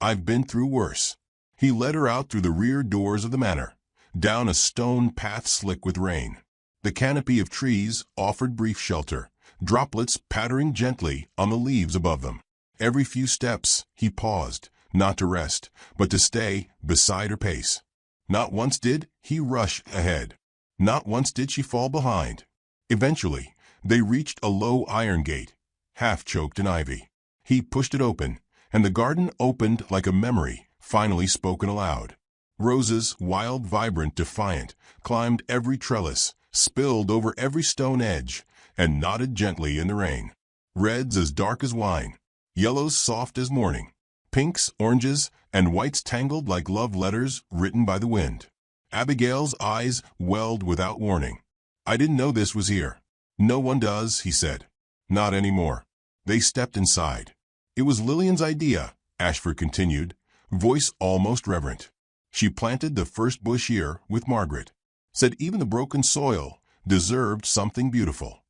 "I've been through worse." He led her out through the rear doors of the manor, down a stone path slick with rain. The canopy of trees offered brief shelter, droplets pattering gently on the leaves above them. Every few steps, he paused, not to rest, but to stay beside her pace. Not once did he rush ahead. Not once did she fall behind. Eventually, they reached a low iron gate, half choked in ivy. He pushed it open, and the garden opened like a memory finally spoken aloud. Roses, wild, vibrant, defiant, climbed every trellis, spilled over every stone edge, and nodded gently in the rain. Reds as dark as wine, yellows soft as morning, pinks, oranges, and whites tangled like love letters written by the wind. Abigail's eyes welled without warning. "I didn't know this was here." "No one does," he said. "Not anymore." They stepped inside. "It was Lillian's idea," Ashford continued, voice almost reverent. "She planted the first bush here with Margaret. Said even the broken soil deserved something beautiful."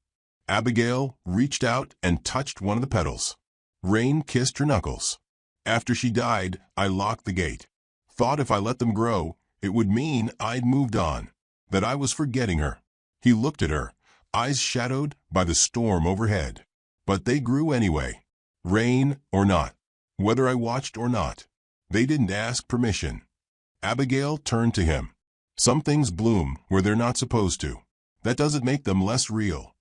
Abigail reached out and touched one of the petals. Rain kissed her knuckles. "After she died, I locked the gate. Thought if I let them grow, it would mean I'd moved on, that I was forgetting her." He looked at her, eyes shadowed by the storm overhead. "But they grew anyway. Rain or not, whether I watched or not. They didn't ask permission." Abigail turned to him. "Some things bloom where they're not supposed to. That doesn't make them less real."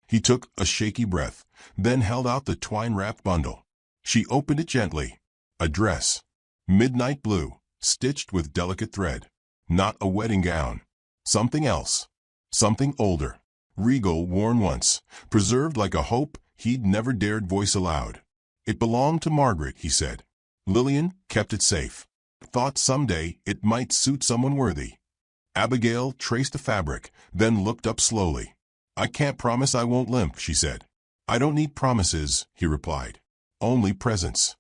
He took a shaky breath, then held out the twine-wrapped bundle. She opened it gently. A dress. Midnight blue, stitched with delicate thread. Not a wedding gown. Something else. Something older. Regal, worn once. Preserved like a hope he'd never dared voice aloud. "It belonged to Margaret," he said. "Lillian kept it safe. Thought someday it might suit someone worthy." Abigail traced the fabric, then looked up slowly. "I can't promise I won't limp," she said. "I don't need promises," he replied. "Only presents."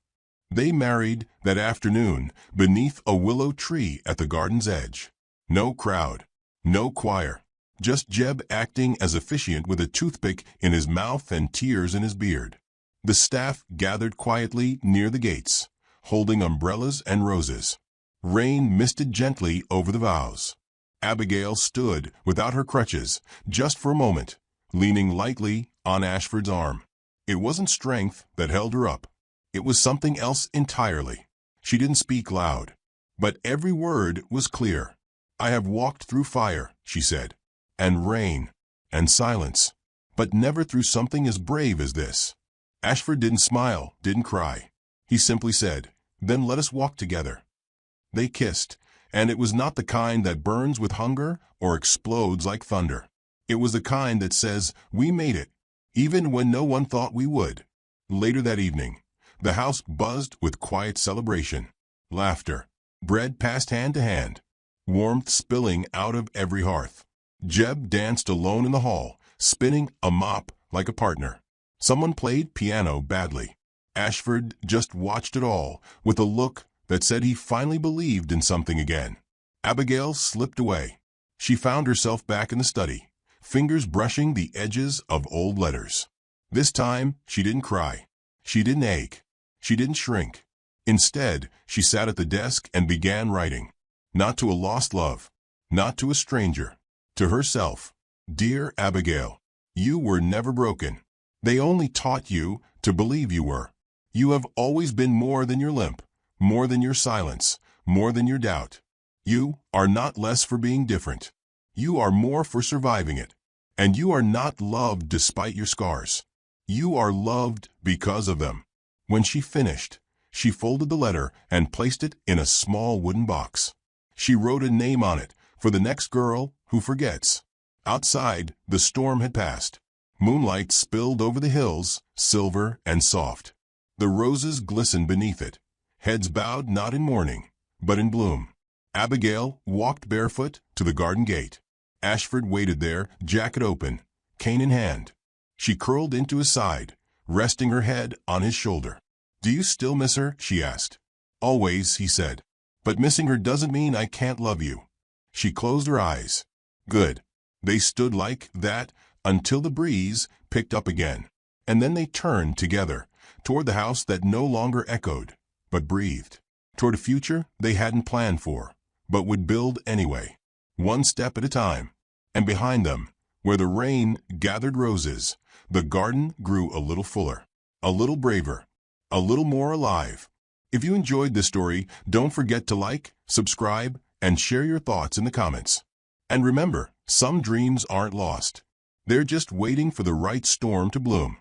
They married that afternoon beneath a willow tree at the garden's edge. No crowd, no choir, just Jeb acting as officiant with a toothpick in his mouth and tears in his beard. The staff gathered quietly near the gates, holding umbrellas and roses. Rain misted gently over the vows. Abigail stood without her crutches, just for a moment, leaning lightly on Ashford's arm. It wasn't strength that held her up. It was something else entirely. She didn't speak loud, but every word was clear. "I have walked through fire," she said, "and rain, and silence, but never through something as brave as this." Ashford didn't smile, didn't cry. He simply said, "Then let us walk together." They kissed, and it was not the kind that burns with hunger or explodes like thunder. It was the kind that says, "We made it, even when no one thought we would." Later that evening, the house buzzed with quiet celebration. Laughter. Bread passed hand to hand. Warmth spilling out of every hearth. Jeb danced alone in the hall, spinning a mop like a partner. Someone played piano badly. Ashford just watched it all, with a look that said he finally believed in something again. Abigail slipped away. She found herself back in the study, fingers brushing the edges of old letters. This time, she didn't cry. She didn't ache. She didn't shrink. Instead, she sat at the desk and began writing. Not to a lost love. Not to a stranger. To herself. "Dear Abigail, you were never broken. They only taught you to believe you were. You have always been more than your limp, more than your silence, more than your doubt. You are not less for being different. You are more for surviving it. And you are not loved despite your scars. You are loved because of them." When she finished, she folded the letter and placed it in a small wooden box. She wrote a name on it for the next girl who forgets. Outside, the storm had passed. Moonlight spilled over the hills, silver and soft. The roses glistened beneath it, heads bowed not in mourning, but in bloom. Abigail walked barefoot to the garden gate. Ashford waited there, jacket open, cane in hand. She curled into his side, resting her head on his shoulder. "Do you still miss her?" she asked. "Always," he said. "But missing her doesn't mean I can't love you." She closed her eyes. Good. They stood like that until the breeze picked up again. And then they turned together, toward the house that no longer echoed, but breathed. Toward a future they hadn't planned for, but would build anyway. One step at a time. And behind them, where the rain gathered roses, the garden grew a little fuller, a little braver, a little more alive. If you enjoyed this story, don't forget to like, subscribe, and share your thoughts in the comments. And remember, some dreams aren't lost. They're just waiting for the right storm to bloom.